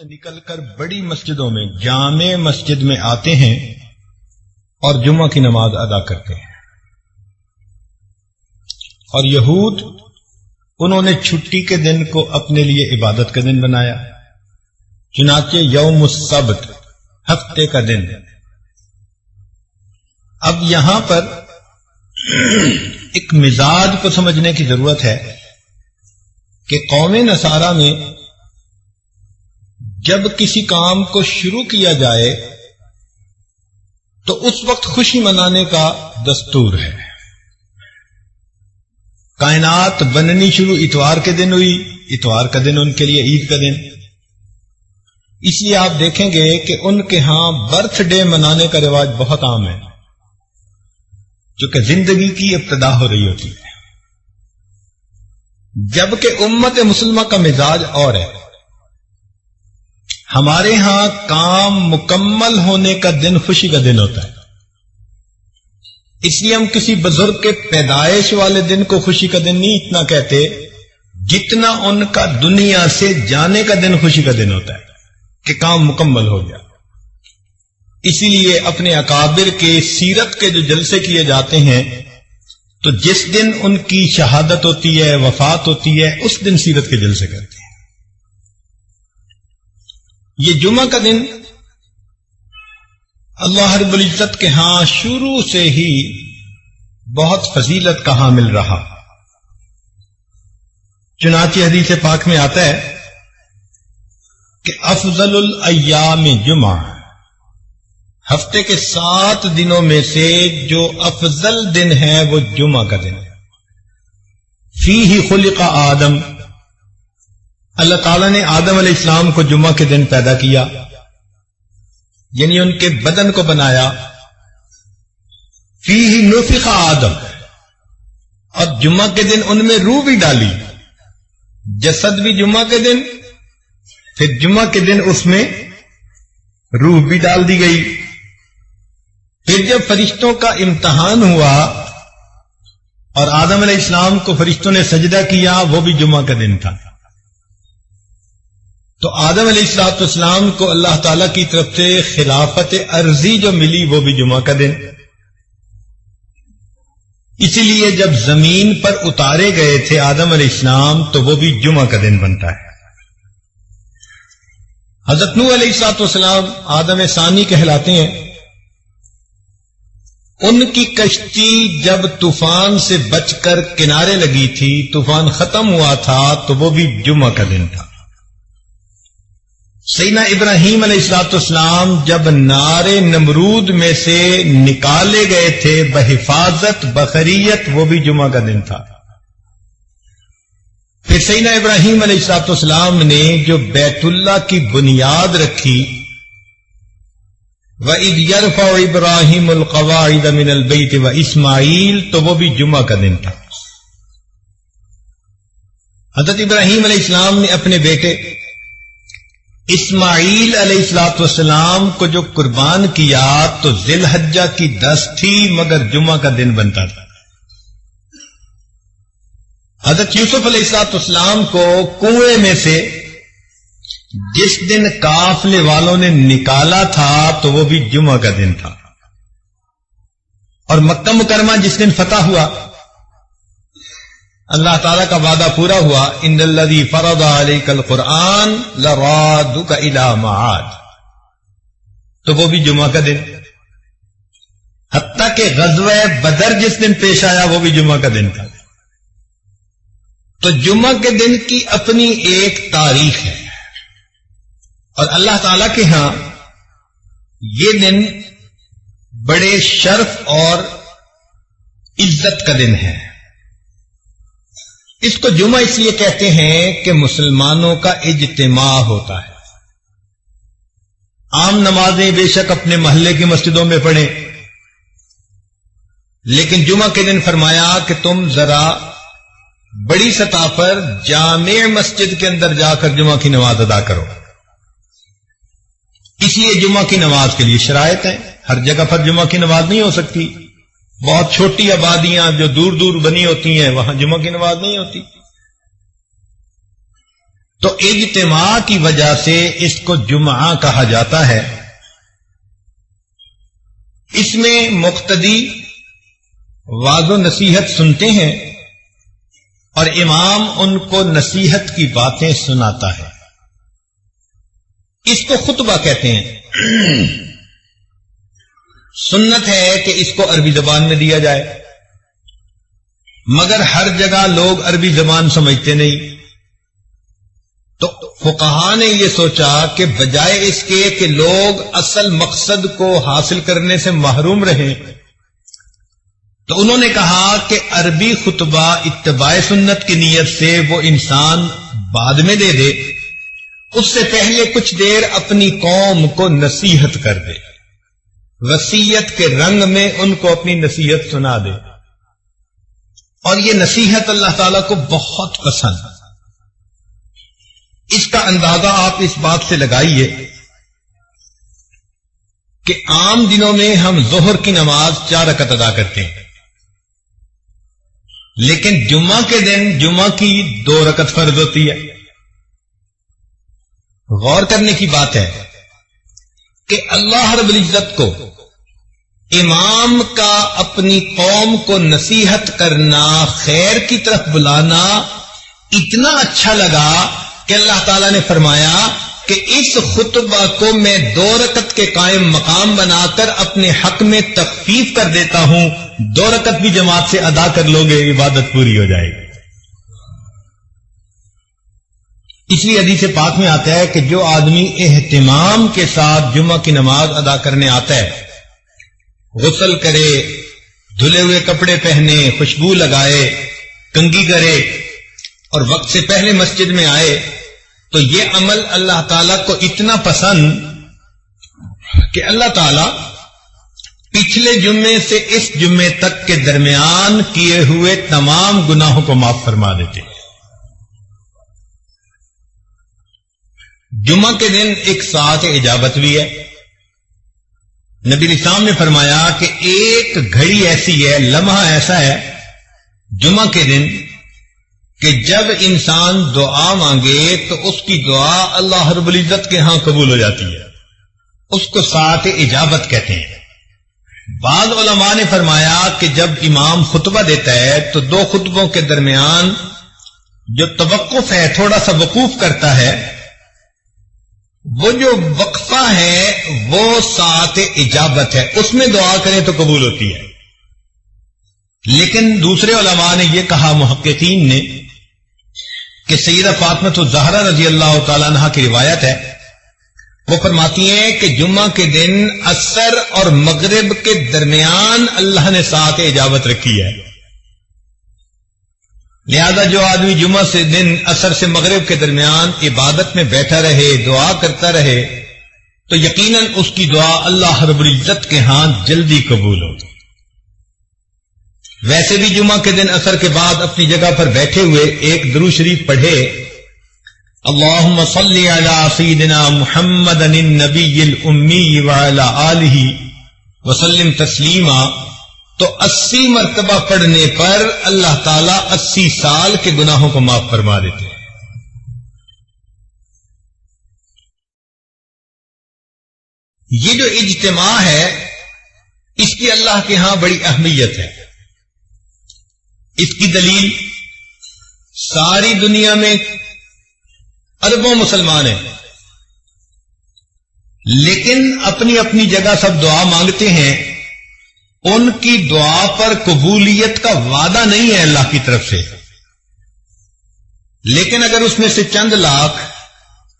سے نکل کر بڑی مسجدوں میں جامع مسجد میں آتے ہیں اور جمعہ کی نماز ادا کرتے ہیں. اور یہود انہوں نے چھٹی کے دن کو اپنے لیے عبادت کا دن بنایا، چنانچہ یوم السبت ہفتے کا دن. اب یہاں پر ایک مزاج کو سمجھنے کی ضرورت ہے کہ قوم نصارہ میں جب کسی کام کو شروع کیا جائے تو اس وقت خوشی منانے کا دستور ہے. کائنات بننی شروع اتوار کے دن ہوئی، اتوار کا دن ان کے لیے عید کا دن. اس لیے آپ دیکھیں گے کہ ان کے ہاں برتھ ڈے منانے کا رواج بہت عام ہے، چونکہ زندگی کی ابتدا ہو رہی ہوتی ہے. جبکہ امت مسلمہ کا مزاج اور ہے. ہمارے ہاں کام مکمل ہونے کا دن خوشی کا دن ہوتا ہے، اس لیے ہم کسی بزرگ کے پیدائش والے دن کو خوشی کا دن نہیں اتنا کہتے جتنا ان کا دنیا سے جانے کا دن خوشی کا دن ہوتا ہے کہ کام مکمل ہو گیا. اسی لیے اپنے اکابر کے سیرت کے جو جلسے کیے جاتے ہیں تو جس دن ان کی شہادت ہوتی ہے، وفات ہوتی ہے، اس دن سیرت کے جلسے کرتے ہیں. یہ جمعہ کا دن اللہ رب العزت کے ہاں شروع سے ہی بہت فضیلت کا حامل رہا. چنانچہ حدیث پاک میں آتا ہے کہ افضل الایام جمعہ، ہفتے کے 7 دنوں میں سے جو افضل دن ہے وہ جمعہ کا دن ہے. فیہ خلق آدم، اللہ تعالیٰ نے آدم علیہ السلام کو جمعہ کے دن پیدا کیا، یعنی ان کے بدن کو بنایا. فیہ نفخ آدم، اور جمعہ کے دن ان میں روح بھی ڈالی، جسد بھی جمعہ کے دن، پھر جمعہ کے دن اس میں روح بھی ڈال دی گئی. پھر جب فرشتوں کا امتحان ہوا اور آدم علیہ السلام کو فرشتوں نے سجدہ کیا، وہ بھی جمعہ کا دن تھا. تو آدم علیہ السلام کو اللہ تعالی کی طرف سے خلافت ارضی جو ملی وہ بھی جمعہ کا دن. اسی لیے جب زمین پر اتارے گئے تھے آدم علیہ السلام تو وہ بھی جمعہ کا دن بنتا ہے. حضرت نوح علیہ السلام آدم ثانی کہلاتے ہیں. ان کی کشتی جب طوفان سے بچ کر کنارے لگی تھی، طوفان ختم ہوا تھا تو وہ بھی جمعہ کا دن تھا. سیدنا ابراہیم علیہ السلام جب نار نمرود میں سے نکالے گئے تھے بحفاظت بخریت، وہ بھی جمعہ کا دن تھا. پھر سیدنا ابراہیم علیہ السلام نے جو بیت اللہ کی بنیاد رکھی، وَإِذْ يَرْفَعُ إِبْرَاهِيمُ الْقَوَاعِدَ مِنَ الْبَيْتِ وَإِسْمَاعِيلُ، تو وہ بھی جمعہ کا دن تھا. حضرت ابراہیم علیہ السلام نے اپنے بیٹے اسماعیل علیہ السلام کو جو قربان کیا تو ذی الحجہ کی 10 تھی، مگر جمعہ کا دن بنتا تھا. حضرت یوسف علیہ السلام کو کنویں میں سے جس دن قافلے والوں نے نکالا تھا تو وہ بھی جمعہ کا دن تھا. اور مکہ مکرمہ جس دن فتح ہوا، اللہ تعالیٰ کا وعدہ پورا ہوا، ان الذی فرض علیک القرآن لرادک الی معاد، تو وہ بھی جمعہ کا دن. حتیٰ کہ غزوہ بدر جس دن پیش آیا وہ بھی جمعہ کا دن تھا. تو جمعہ کے دن کی اپنی ایک تاریخ ہے، اور اللہ تعالیٰ کے ہاں یہ دن بڑے شرف اور عزت کا دن ہے. اس کو جمعہ اس لیے کہتے ہیں کہ مسلمانوں کا اجتماع ہوتا ہے. عام نمازیں بے شک اپنے محلے کی مسجدوں میں پڑھیں، لیکن جمعہ کے دن فرمایا کہ تم ذرا بڑی سطح پر جامع مسجد کے اندر جا کر جمعہ کی نماز ادا کرو. اس لیے جمعہ کی نماز کے لیے شرائط ہیں. ہر جگہ پر جمعہ کی نماز نہیں ہو سکتی. بہت چھوٹی آبادیاں جو دور دور بنی ہوتی ہیں وہاں جمعہ کی نماز نہیں ہوتی. تو اجتماع کی وجہ سے اس کو جمعہ کہا جاتا ہے. اس میں مقتدی واعظ و نصیحت سنتے ہیں اور امام ان کو نصیحت کی باتیں سناتا ہے. اس کو خطبہ کہتے ہیں. سنت ہے کہ اس کو عربی زبان میں دیا جائے، مگر ہر جگہ لوگ عربی زبان سمجھتے نہیں. تو فقہا نے یہ سوچا کہ بجائے اس کے کہ لوگ اصل مقصد کو حاصل کرنے سے محروم رہیں، تو انہوں نے کہا کہ عربی خطبہ اتباع سنت کی نیت سے وہ انسان بعد میں دے دے، اس سے پہلے کچھ دیر اپنی قوم کو نصیحت کر دے، وصیت کے رنگ میں ان کو اپنی نصیحت سنا دے. اور یہ نصیحت اللہ تعالیٰ کو بہت پسند. اس کا اندازہ آپ اس بات سے لگائیے کہ عام دنوں میں ہم ظہر کی نماز 4 رکعت ادا کرتے ہیں، لیکن جمعہ کے دن جمعہ کی 2 رکعت فرض ہوتی ہے. غور کرنے کی بات ہے کہ اللہ رب العزت کو امام کا اپنی قوم کو نصیحت کرنا، خیر کی طرف بلانا اتنا اچھا لگا کہ اللہ تعالیٰ نے فرمایا کہ اس خطبہ کو میں 2 رکعت کے قائم مقام بنا کر اپنے حق میں تخفیف کر دیتا ہوں. 2 رکعت بھی جماعت سے ادا کر لو گے، عبادت پوری ہو جائے گی. اس لیے حدیث پاک میں آتا ہے کہ جو آدمی اہتمام کے ساتھ جمعہ کی نماز ادا کرنے آتا ہے، غسل کرے، دھلے ہوئے کپڑے پہنے، خوشبو لگائے، کنگھی کرے اور وقت سے پہلے مسجد میں آئے، تو یہ عمل اللہ تعالیٰ کو اتنا پسند کہ اللہ تعالیٰ پچھلے جمعے سے اس جمعے تک کے درمیان کیے ہوئے تمام گناہوں کو معاف فرما دیتے. جمعہ کے دن ایک ساعت اجابت بھی ہے. نبی الاسلام نے فرمایا کہ ایک گھڑی ایسی ہے، لمحہ ایسا ہے جمعہ کے دن کہ جب انسان دعا مانگے تو اس کی دعا اللہ رب العزت کے ہاں قبول ہو جاتی ہے. اس کو ساعت اجابت کہتے ہیں. بعض علماء نے فرمایا کہ جب امام خطبہ دیتا ہے تو 2 خطبوں کے درمیان جو توقف ہے، تھوڑا سا وقوف کرتا ہے، وہ جو وقفہ ہے وہ ساعت اجابت ہے. اس میں دعا کریں تو قبول ہوتی ہے. لیکن دوسرے علماء نے یہ کہا، محققین نے، کہ سیدہ فاطمہ الزہرا رضی اللہ تعالیٰ عنہا کی روایت ہے، وہ فرماتی ہیں کہ جمعہ کے دن عصر اور مغرب کے درمیان اللہ نے ساعت اجابت رکھی ہے. لہذا جو آدمی جمعہ سے دن عصر سے مغرب کے درمیان عبادت میں بیٹھا رہے، دعا کرتا رہے، تو یقیناً اس کی دعا اللہ رب العزت کے ہاں جلدی قبول ہوگی. ویسے بھی جمعہ کے دن عصر کے بعد اپنی جگہ پر بیٹھے ہوئے ایک درود شریف پڑھے، اللہم صلی علی سیدنا محمد النبی الامی وعلی آلہ وسلم تسلیما، تو 80 مرتبہ پڑھنے پر اللہ تعالیٰ 80 سال کے گناہوں کو معاف فرما دیتے ہیں. یہ جو اجتماع ہے اس کی اللہ کے ہاں بڑی اہمیت ہے. اس کی دلیل ساری دنیا میں اربوں مسلمان ہیں، لیکن اپنی اپنی جگہ سب دعا مانگتے ہیں. ان کی دعا پر قبولیت کا وعدہ نہیں ہے اللہ کی طرف سے، لیکن اگر اس میں سے چند لاکھ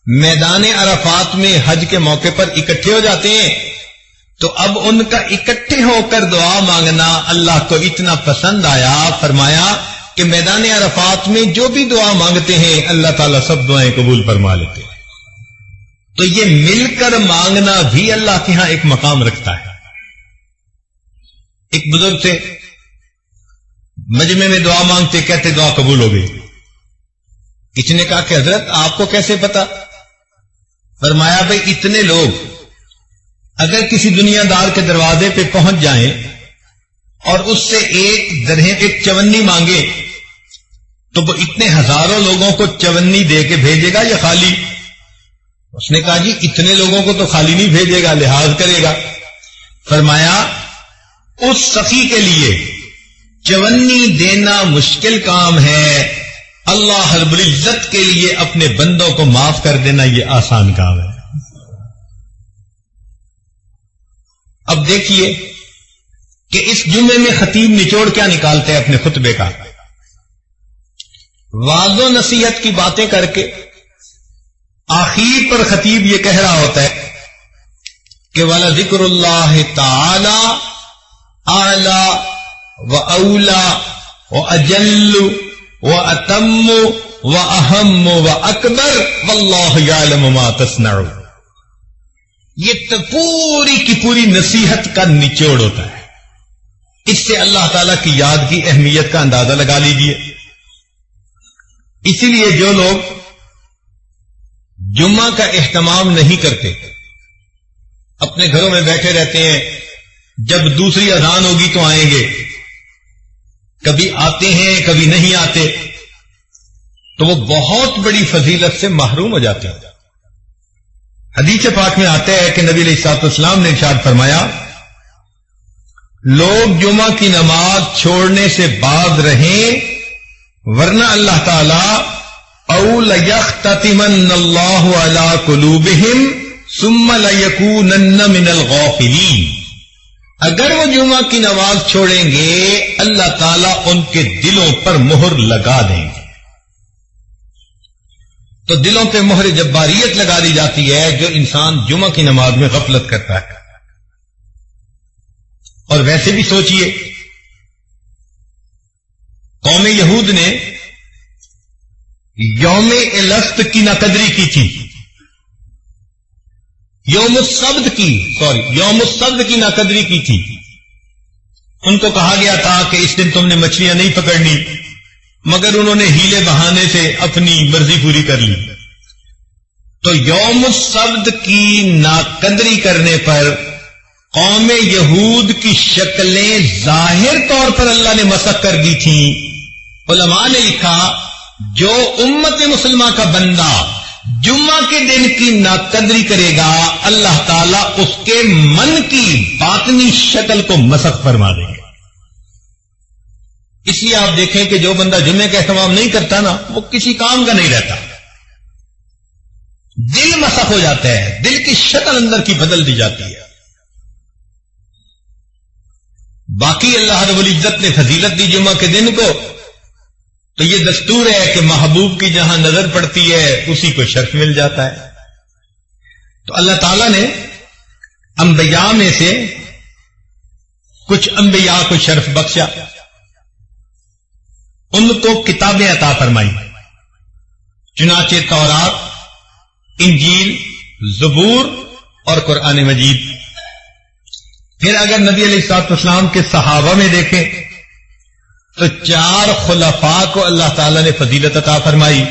میدان عرفات میں حج کے موقع پر اکٹھے ہو جاتے ہیں تو اب ان کا اکٹھے ہو کر دعا مانگنا اللہ کو اتنا پسند آیا، فرمایا کہ میدان عرفات میں جو بھی دعا مانگتے ہیں اللہ تعالیٰ سب دعائیں قبول فرما لیتے ہیں. تو یہ مل کر مانگنا بھی اللہ کے ہاں ایک مقام رکھتا ہے. ایک بزرگ تھے، مجمع میں دعا مانگتے، کہتے دعا قبول ہو گئی. کسی نے کہا کہ حضرت آپ کو کیسے پتا؟ فرمایا بھئی اتنے لوگ اگر کسی دنیا دار کے دروازے پہ پہنچ جائیں اور اس سے ایک چونی مانگے تو وہ اتنے ہزاروں لوگوں کو چونی دے کے بھیجے گا یا خالی؟ اس نے کہا جی اتنے لوگوں کو تو خالی نہیں بھیجے گا، لحاظ کرے گا۔ فرمایا اس سخی کے لیے چونی دینا مشکل کام ہے، اللہ رب العزت کے لیے اپنے بندوں کو معاف کر دینا یہ آسان کام ہے۔ اب دیکھیے کہ اس جمعے میں خطیب نچوڑ کیا نکالتے ہیں اپنے خطبے کا۔ واعظ و نصیحت کی باتیں کر کے آخر پر خطیب یہ کہہ رہا ہوتا ہے کہ وَلَذِكْرُ اللَّهِ تَعَالَى أَعْلَى وَأَوْلَى وَأَجَلُّ وَأَتَمُّ وَأَهَمُّ وَأَكْبَرُ وَاللَّهُ يَعْلَمُ مَا تَصْنَعُونَ۔ یہ پوری کی پوری نصیحت کا نچوڑ ہوتا ہے۔ اس سے اللہ تعالی کی یاد کی اہمیت کا اندازہ لگا لیجئے۔ اسی لیے جو لوگ جمعہ کا اہتمام نہیں کرتے، اپنے گھروں میں بیٹھے رہتے ہیں، جب دوسری اذان ہوگی تو آئیں گے، کبھی آتے ہیں کبھی نہیں آتے، تو وہ بہت بڑی فضیلت سے محروم ہو جاتے ہیں۔ حدیث پاک میں آتا ہے کہ نبی علیہ الصلوۃ والسلام نے ارشاد فرمایا لوگ جمعہ کی نماز چھوڑنے سے باز رہیں، ورنہ اللہ تعالی او لیختتمن اللہ علی قلوبہم ثم لیکونن من الغافلین، اگر وہ جمعہ کی نماز چھوڑیں گے اللہ تعالی ان کے دلوں پر مہر لگا دیں گے۔ تو دلوں پہ مہر جباریت لگا دی جاتی ہے جو انسان جمعہ کی نماز میں غفلت کرتا ہے۔ اور ویسے بھی سوچئے، قوم یہود نے یوم الست کی ناقدری کی تھی، یوم السبت کی ناقدری کی تھی۔ ان کو کہا گیا تھا کہ اس دن تم نے مچھلیاں نہیں پکڑنی، مگر انہوں نے ہیلے بہانے سے اپنی مرضی پوری کر لی۔ تو یوم السبت کی ناقدری کرنے پر قوم یہود کی شکلیں ظاہر طور پر اللہ نے مسخ کر دی تھیں۔ علماء نے لکھا جو امت مسلمہ کا بندہ جمعہ کے دن کی ناقدری کرے گا اللہ تعالیٰ اس کے من کی باطنی شکل کو مسخ فرما دے گا۔ اس لیے آپ دیکھیں کہ جو بندہ جمعے کا اہتمام نہیں کرتا نا، وہ کسی کام کا نہیں رہتا، دل مسخ ہو جاتا ہے، دل کی شکل اندر کی بدل دی جاتی ہے۔ باقی اللہ رب العزت نے فضیلت دی جمعہ کے دن کو، تو یہ دستور ہے کہ محبوب کی جہاں نظر پڑتی ہے اسی کو شرف مل جاتا ہے۔ تو اللہ تعالیٰ نے انبیاء میں سے کچھ انبیاء کو شرف بخشا، ان کو کتابیں عطا فرمائی، چنانچہ تورات، انجیل، زبور اور قرآن مجید۔ پھر اگر نبی علیہ الصلوۃ والسلام کے صحابہ میں دیکھیں تو 4 خلفاء کو اللہ تعالیٰ نے فضیلت عطا فرمائی،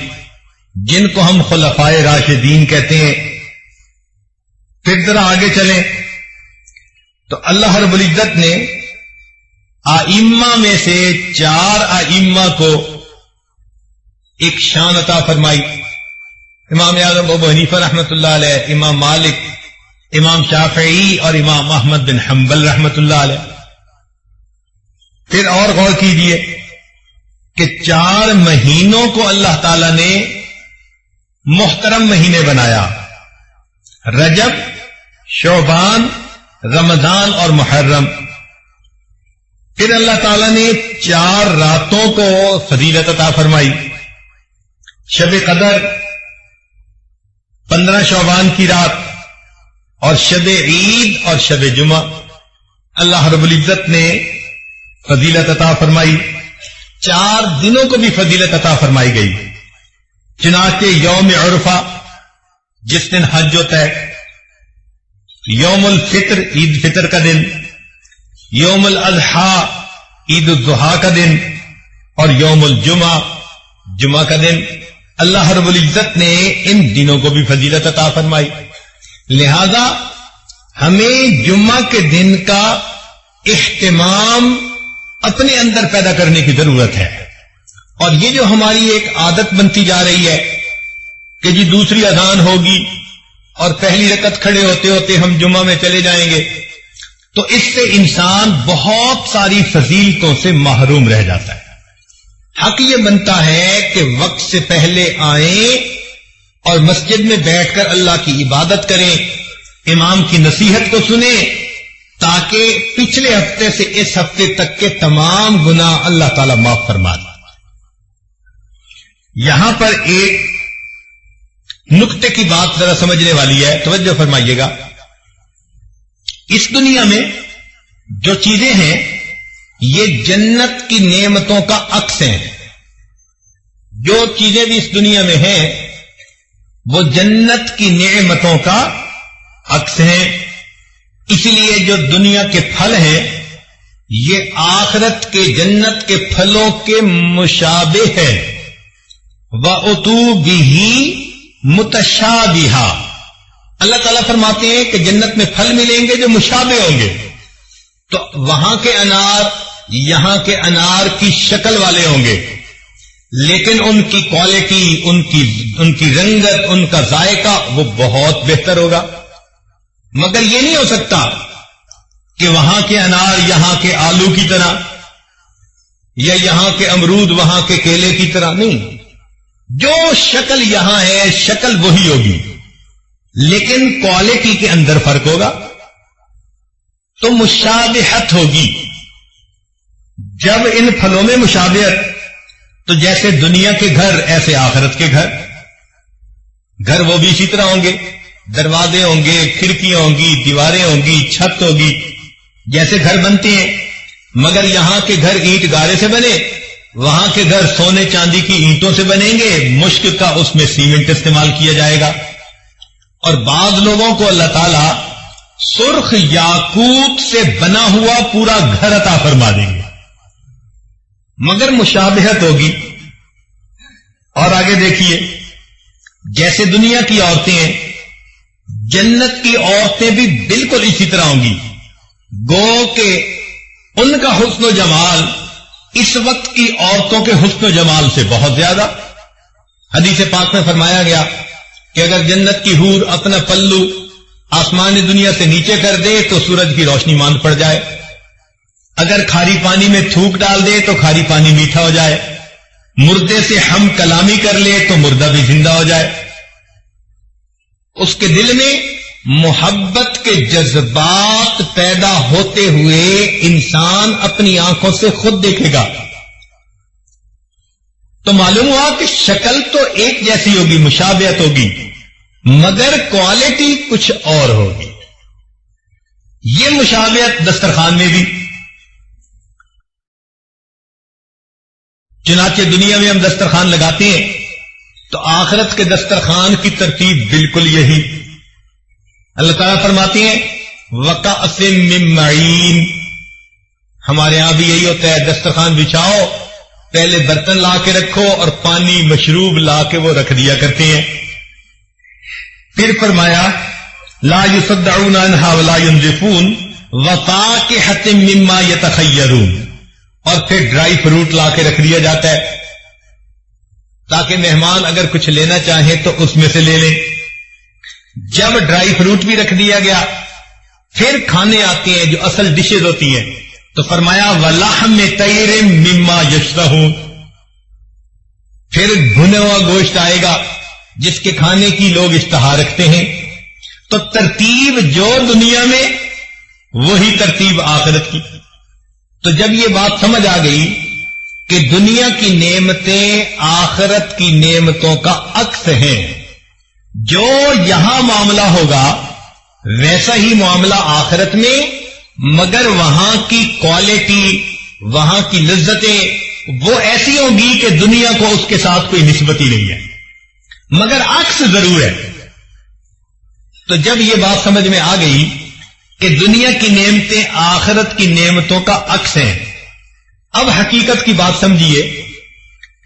جن کو ہم خلفائے راشدین کہتے ہیں۔ پھر ذرا آگے چلیں تو اللہ رب العزت نے ائمہ میں سے 4 ائمہ کو ایک شان عطا فرمائی، امام اعظم ابو حنیفہ رحمۃ اللہ علیہ، امام مالک، امام شافعی اور امام احمد بن حنبل رحمۃ اللہ علیہ۔ پھر اور غور کیجئے کہ 4 مہینوں کو اللہ تعالی نے محترم مہینے بنایا، رجب، شعبان، رمضان اور محرم۔ پھر اللہ تعالی نے 4 راتوں کو فضیلت عطا فرمائی، شب قدر، 15 شعبان کی رات، اور شب عید اور شب جمعہ اللہ رب العزت نے فضیلت عطا فرمائی۔ 4 دنوں کو بھی فضیلت عطا فرمائی گئی، چنانچہ یوم عرفہ جس دن حج ہوتا ہے، یوم الفطر عید فطر کا دن، یوم الاضحیٰ عید الاضحیٰ کا دن، اور یوم الجمعہ جمعہ کا دن۔ اللہ رب العزت نے ان دنوں کو بھی فضیلت عطا فرمائی۔ لہذا ہمیں جمعہ کے دن کا اہتمام اپنے اندر پیدا کرنے کی ضرورت ہے، اور یہ جو ہماری ایک عادت بنتی جا رہی ہے کہ جی دوسری اذان ہوگی اور پہلی رکعت کھڑے ہوتے ہوتے ہم جمعہ میں چلے جائیں گے، تو اس سے انسان بہت ساری فضیلتوں سے محروم رہ جاتا ہے۔ حق یہ بنتا ہے کہ وقت سے پہلے آئیں اور مسجد میں بیٹھ کر اللہ کی عبادت کریں، امام کی نصیحت کو سنیں، تاکہ پچھلے ہفتے سے اس ہفتے تک کے تمام گناہ اللہ تعالی معاف فرما دے۔ یہاں پر ایک نقطے کی بات ذرا سمجھنے والی ہے، توجہ فرمائیے گا۔ اس دنیا میں جو چیزیں ہیں یہ جنت کی نعمتوں کا عکس ہیں۔ جو چیزیں بھی اس دنیا میں ہیں وہ جنت کی نعمتوں کا عکس ہیں، اسی لیے جو دنیا کے پھل ہیں یہ آخرت کے جنت کے پھلوں کے مشابہ ہیں۔ وَأُتُوا بِهِ مُتَشَابِهًا، اللہ تعالیٰ فرماتے ہیں کہ جنت میں پھل ملیں گے جو مشابہ ہوں گے، تو وہاں کے انار یہاں کے انار کی شکل والے ہوں گے، لیکن ان کی کوالٹی، ان کی رنگت، ان کا ذائقہ وہ بہت بہتر ہوگا۔ مگر یہ نہیں ہو سکتا کہ وہاں کے انار یہاں کے آلو کی طرح، یا یہاں کے امرود وہاں کے کیلے کی طرح، نہیں۔ جو شکل یہاں ہے شکل وہی ہوگی، لیکن کوالٹی کے اندر فرق ہوگا، تو مشابہت ہوگی۔ جب ان پھلوں میں مشابہت، تو جیسے دنیا کے گھر ایسے آخرت کے گھر وہ بھی اسی طرح ہوں گے، دروازے ہوں گے، کھڑکیاں ہوں گی، دیواریں ہوں گی، چھت ہوگی، جیسے گھر بنتے ہیں۔ مگر یہاں کے گھر اینٹ گارے سے بنے، وہاں کے گھر سونے چاندی کی اینٹوں سے بنیں گے، مشک کا اس میں سیمنٹ استعمال کیا جائے گا۔ اور بعض لوگوں کو اللہ تعالیٰ سرخ یاقوت سے بنا ہوا پورا گھر عطا فرما دیں گے، مگر مشابہت ہوگی۔ اور آگے دیکھیے، جیسے دنیا کی عورتیں ہیں، جنت کی عورتیں بھی بالکل اسی طرح ہوں گی، گو کہ ان کا حسن و جمال اس وقت کی عورتوں کے حسن و جمال سے بہت زیادہ۔ حدیث پاک میں فرمایا گیا کہ اگر جنت کی حور اپنا پلو آسمان دنیا سے نیچے کر دے تو سورج کی روشنی ماند پڑ جائے، اگر کھاری پانی میں تھوک ڈال دے تو کھاری پانی میٹھا ہو جائے، مردے سے ہم کلامی کر لے تو مردہ بھی زندہ ہو جائے۔ اس کے دل میں محبت کے جذبات پیدا ہوتے ہوئے انسان اپنی آنکھوں سے خود دیکھے گا، تو معلوم ہوا کہ شکل تو ایک جیسی ہوگی، مشابہت ہوگی، مگر کوالٹی کچھ اور ہوگی۔ یہ مشابہت دسترخوان میں بھی، چنانچہ دنیا میں ہم دسترخوان لگاتے ہیں تو آخرت کے دسترخوان کی ترتیب بالکل یہی۔ اللہ تعالیٰ فرماتے ہیں وَكَأْسٍ مِّن مَّعِينٍ، ہمارے ہاں بھی یہی ہوتا ہے، دسترخوان بچھاؤ، پہلے برتن لا کے رکھو اور پانی مشروب لا کے وہ رکھ دیا کرتے ہیں۔ پھر فرمایا لا يصدعون عنها ولا ينزفون وفاكهة مما يتخيرون، اور پھر ڈرائی فروٹ لا کے رکھ دیا جاتا ہے تاکہ مہمان اگر کچھ لینا چاہیں تو اس میں سے لے لیں۔ جب ڈرائی فروٹ بھی رکھ دیا گیا، پھر کھانے آتے ہیں جو اصل ڈشز ہوتی ہیں، تو فرمایا وَلَحْمِ طَيْرٍ مِّمَّا يَشْتَهُونَ، پھر بھنا ہوا گوشت آئے گا جس کے کھانے کی لوگ اشتہا رکھتے ہیں۔ تو ترتیب جو دنیا میں وہی ترتیب آخرت کی۔ تو جب یہ بات سمجھ آ گئی کہ دنیا کی نعمتیں آخرت کی نعمتوں کا عکس ہیں، جو یہاں معاملہ ہوگا ویسا ہی معاملہ آخرت میں، مگر وہاں کی کوالٹی، وہاں کی لذتیں وہ ایسی ہوں گی کہ دنیا کو اس کے ساتھ کوئی نسبت ہی نہیں ہے، مگر عکس ضرور ہے۔ تو جب یہ بات سمجھ میں آ گئی کہ دنیا کی نعمتیں آخرت کی نعمتوں کا عکس ہیں، اب حقیقت کی بات سمجھیے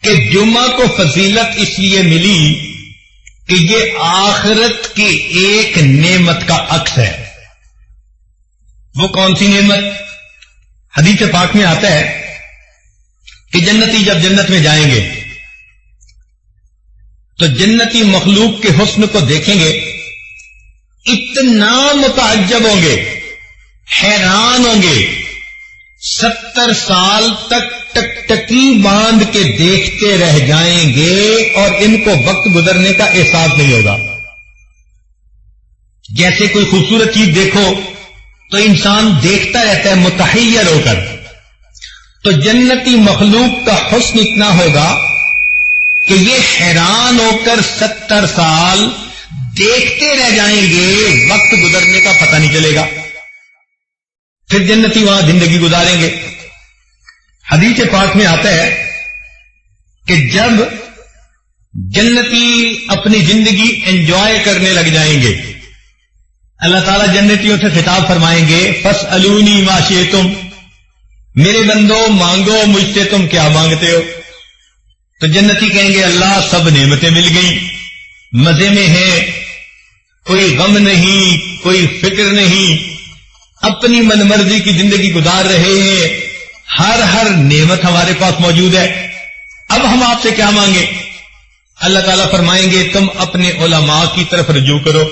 کہ جمعہ کو فضیلت اس لیے ملی کہ یہ آخرت کی ایک نعمت کا عکس ہے۔ وہ کون سی نعمت؟ حدیث پاک میں آتا ہے کہ جنتی جب جنت میں جائیں گے تو جنتی مخلوق کے حسن کو دیکھیں گے، اتنا متعجب ہوں گے، حیران ہوں گے، 70 سال تک ٹکٹکی باندھ کے دیکھتے رہ جائیں گے اور ان کو وقت گزرنے کا احساس نہیں ہوگا۔ جیسے کوئی خوبصورت چیز دیکھو تو انسان دیکھتا رہتا ہے متحیر ہو کر، تو جنتی مخلوق کا حسن اتنا ہوگا کہ یہ حیران ہو کر 70 سال دیکھتے رہ جائیں گے، وقت گزرنے کا پتہ نہیں چلے گا۔ پھر جنتی وہاں زندگی گزاریں گے۔ حدیث پاک میں آتا ہے کہ جب جنتی اپنی زندگی انجوائے کرنے لگ جائیں گے، اللہ تعالیٰ جنتیوں سے خطاب فرمائیں گے، فاسألونی ما شئتم، میرے بندو مانگو مجھ سے تم کیا مانگتے ہو۔ تو جنتی کہیں گے اللہ سب نعمتیں مل گئیں، مزے میں ہیں، کوئی غم نہیں، کوئی فکر نہیں، اپنی من مرضی کی زندگی گزار رہے ہیں، ہر نعمت ہمارے پاس موجود ہے، اب ہم آپ سے کیا مانگیں؟ اللہ تعالیٰ فرمائیں گے تم اپنے علماء کی طرف رجوع کرو،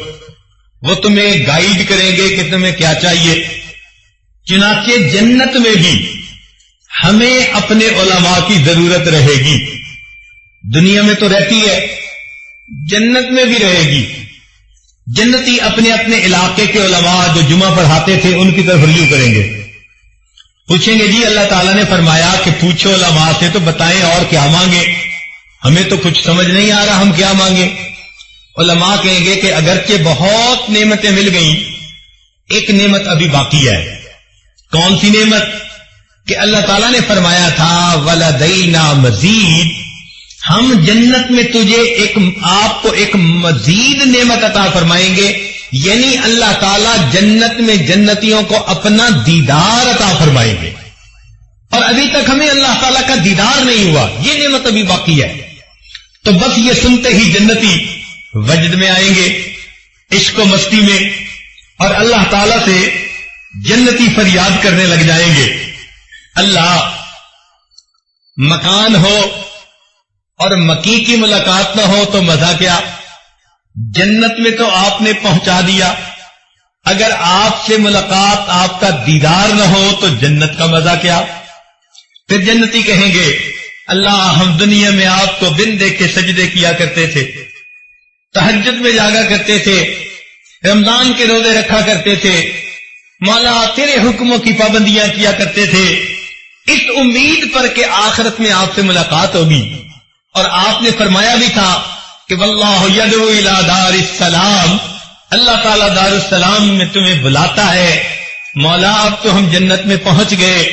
وہ تمہیں گائیڈ کریں گے کہ تمہیں کیا چاہیے۔ چنانچہ جنت میں بھی ہمیں اپنے علماء کی ضرورت رہے گی، دنیا میں تو رہتی ہے، جنت میں بھی رہے گی۔ جنتی اپنے اپنے علاقے کے علماء جو جمعہ پڑھاتے تھے ان کی طرف رجوع کریں گے، پوچھیں گے جی اللہ تعالیٰ نے فرمایا کہ پوچھو علماء سے تو بتائیں اور کیا مانگے، ہمیں تو کچھ سمجھ نہیں آ رہا ہم کیا مانگیں۔ علماء کہیں گے کہ اگرچہ بہت نعمتیں مل گئیں، ایک نعمت ابھی باقی ہے۔ کون سی نعمت؟ کہ اللہ تعالیٰ نے فرمایا تھا وَلَدَيْنَا مَزِيدٌ، ہم جنت میں تجھے آپ کو ایک مزید نعمت عطا فرمائیں گے، یعنی اللہ تعالیٰ جنت میں جنتیوں کو اپنا دیدار عطا فرمائیں گے، اور ابھی تک ہمیں اللہ تعالیٰ کا دیدار نہیں ہوا، یہ نعمت ابھی باقی ہے۔ تو بس یہ سنتے ہی جنتی وجد میں آئیں گے، عشق و مستی میں، اور اللہ تعالیٰ سے جنتی فریاد کرنے لگ جائیں گے، اللہ مکان ہو اور مکی کی ملاقات نہ ہو تو مزہ کیا، جنت میں تو آپ نے پہنچا دیا، اگر آپ سے ملاقات آپ کا دیدار نہ ہو تو جنت کا مزہ کیا۔ پھر جنتی کہیں گے اللہ ہم دنیا میں آپ کو بن دیکھ کے سجدے کیا کرتے تھے، تہجد میں جاگا کرتے تھے، رمضان کے روزے رکھا کرتے تھے، مولا تیرے حکموں کی پابندیاں کیا کرتے تھے، اس امید پر کہ آخرت میں آپ سے ملاقات ہوگی، اور آپ نے فرمایا بھی تھا کہ واللہ یدعو الی دار السلام، اللہ تعالیٰ دار السلام میں تمہیں بلاتا ہے، مولا اب تو ہم جنت میں پہنچ گئے،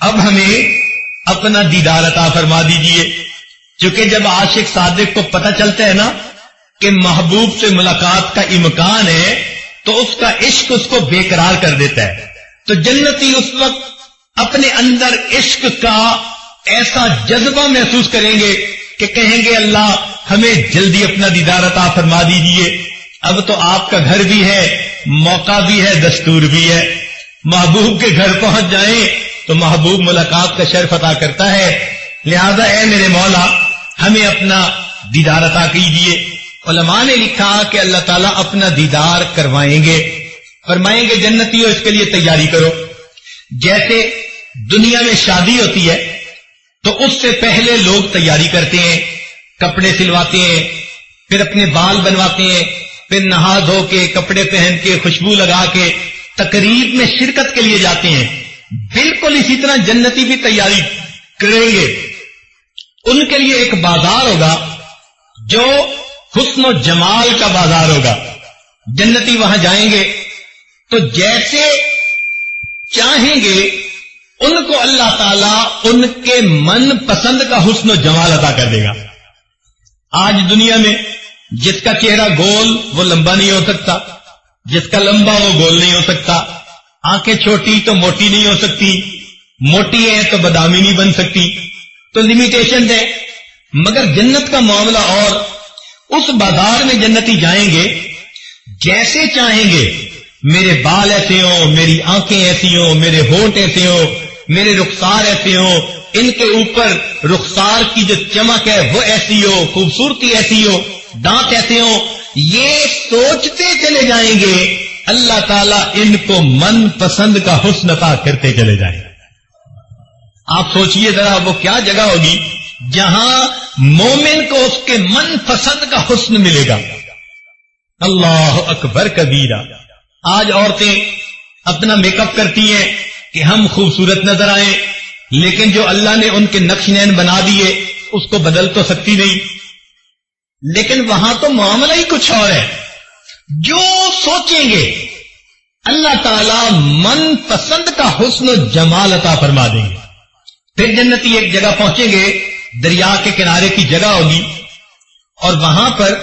اب ہمیں اپنا دیدار عطا فرما دیجئے۔ چونکہ جب عاشق صادق کو پتہ چلتا ہے نا کہ محبوب سے ملاقات کا امکان ہے تو اس کا عشق اس کو بے قرار کر دیتا ہے، تو جنتی اس وقت اپنے اندر عشق کا ایسا جذبہ محسوس کریں گے کہ کہیں گے اللہ ہمیں جلدی اپنا دیدار عطا فرما دیجئے، اب تو آپ کا گھر بھی ہے، موقع بھی ہے، دستور بھی ہے، محبوب کے گھر پہنچ جائیں تو محبوب ملاقات کا شرف عطا کرتا ہے، لہذا اے میرے مولا ہمیں اپنا دیدار عطا کیجئے۔ علماء نے لکھا کہ اللہ تعالیٰ اپنا دیدار کروائیں گے، فرمائیں گے جنتیوں اس کے لیے تیاری کرو۔ جیسے دنیا میں شادی ہوتی ہے تو اس سے پہلے لوگ تیاری کرتے ہیں، کپڑے سلواتے ہیں، پھر اپنے بال بنواتے ہیں، پھر نہا دھو کے کپڑے پہن کے خوشبو لگا کے تقریب میں شرکت کے لیے جاتے ہیں، بالکل اسی طرح جنتی بھی تیاری کریں گے۔ ان کے لیے ایک بازار ہوگا جو حسن و جمال کا بازار ہوگا، جنتی وہاں جائیں گے تو جیسے چاہیں گے ان کو اللہ تعالیٰ ان کے من پسند کا حسن و جمال عطا کر دے گا۔ آج دنیا میں جس کا چہرہ گول وہ لمبا نہیں ہو سکتا، جس کا لمبا وہ گول نہیں ہو سکتا، آنکھیں چھوٹی تو موٹی نہیں ہو سکتی، موٹی ہے تو بادامی نہیں بن سکتی، تو لمیٹیشن ہے۔ مگر جنت کا معاملہ اور، اس بازار میں جنتی جائیں گے جیسے چاہیں گے، میرے بال ایسے ہوں، میری آنکھیں ایسی ہوں، میرے ہونٹ ایسے ہوں، میرے رخسار ایسے ہوں، ان کے اوپر رخسار کی جو چمک ہے وہ ایسی ہو، خوبصورتی ایسی ہو، دانت ایسے ہو، یہ سوچتے چلے جائیں گے اللہ تعالیٰ ان کو من پسند کا حسن عطا کرتے چلے جائیں گے۔ آپ سوچئے ذرا وہ کیا جگہ ہوگی جہاں مومن کو اس کے من پسند کا حسن ملے گا۔ اللہ اکبر کبیرہ۔ آج عورتیں اپنا میک اپ کرتی ہیں کہ ہم خوبصورت نظر آئیں، لیکن جو اللہ نے ان کے نقش نین بنا دیے اس کو بدل تو سکتی نہیں، لیکن وہاں تو معاملہ ہی کچھ اور ہے۔ جو سوچیں گے اللہ تعالیٰ من پسند کا حسن و جمال عطا فرما دیں گے۔ پھر جنتی ایک جگہ پہنچیں گے، دریا کے کنارے کی جگہ ہوگی، اور وہاں پر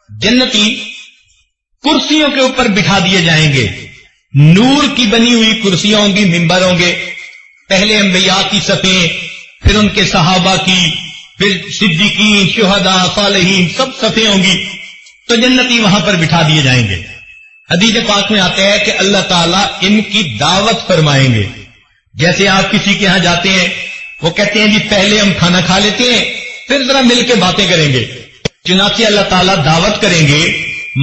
جنتی کرسیوں کے اوپر بٹھا دیے جائیں گے، نور کی بنی ہوئی کرسیاں ہوں گی، ممبر ہوں گے، پہلے انبیاء کی صفیں، پھر ان کے صحابہ کی، پھر صدیقین، شہداء، صالحین، سب صفیں ہوں گی، تو جنتی وہاں پر بٹھا دیے جائیں گے۔ حدیث پاک میں آتا ہے کہ اللہ تعالیٰ ان کی دعوت فرمائیں گے۔ جیسے آپ کسی کے ہاں جاتے ہیں، وہ کہتے ہیں جی پہلے ہم کھانا کھا لیتے ہیں پھر ذرا مل کے باتیں کریں گے، چنانچہ اللہ تعالیٰ دعوت کریں گے،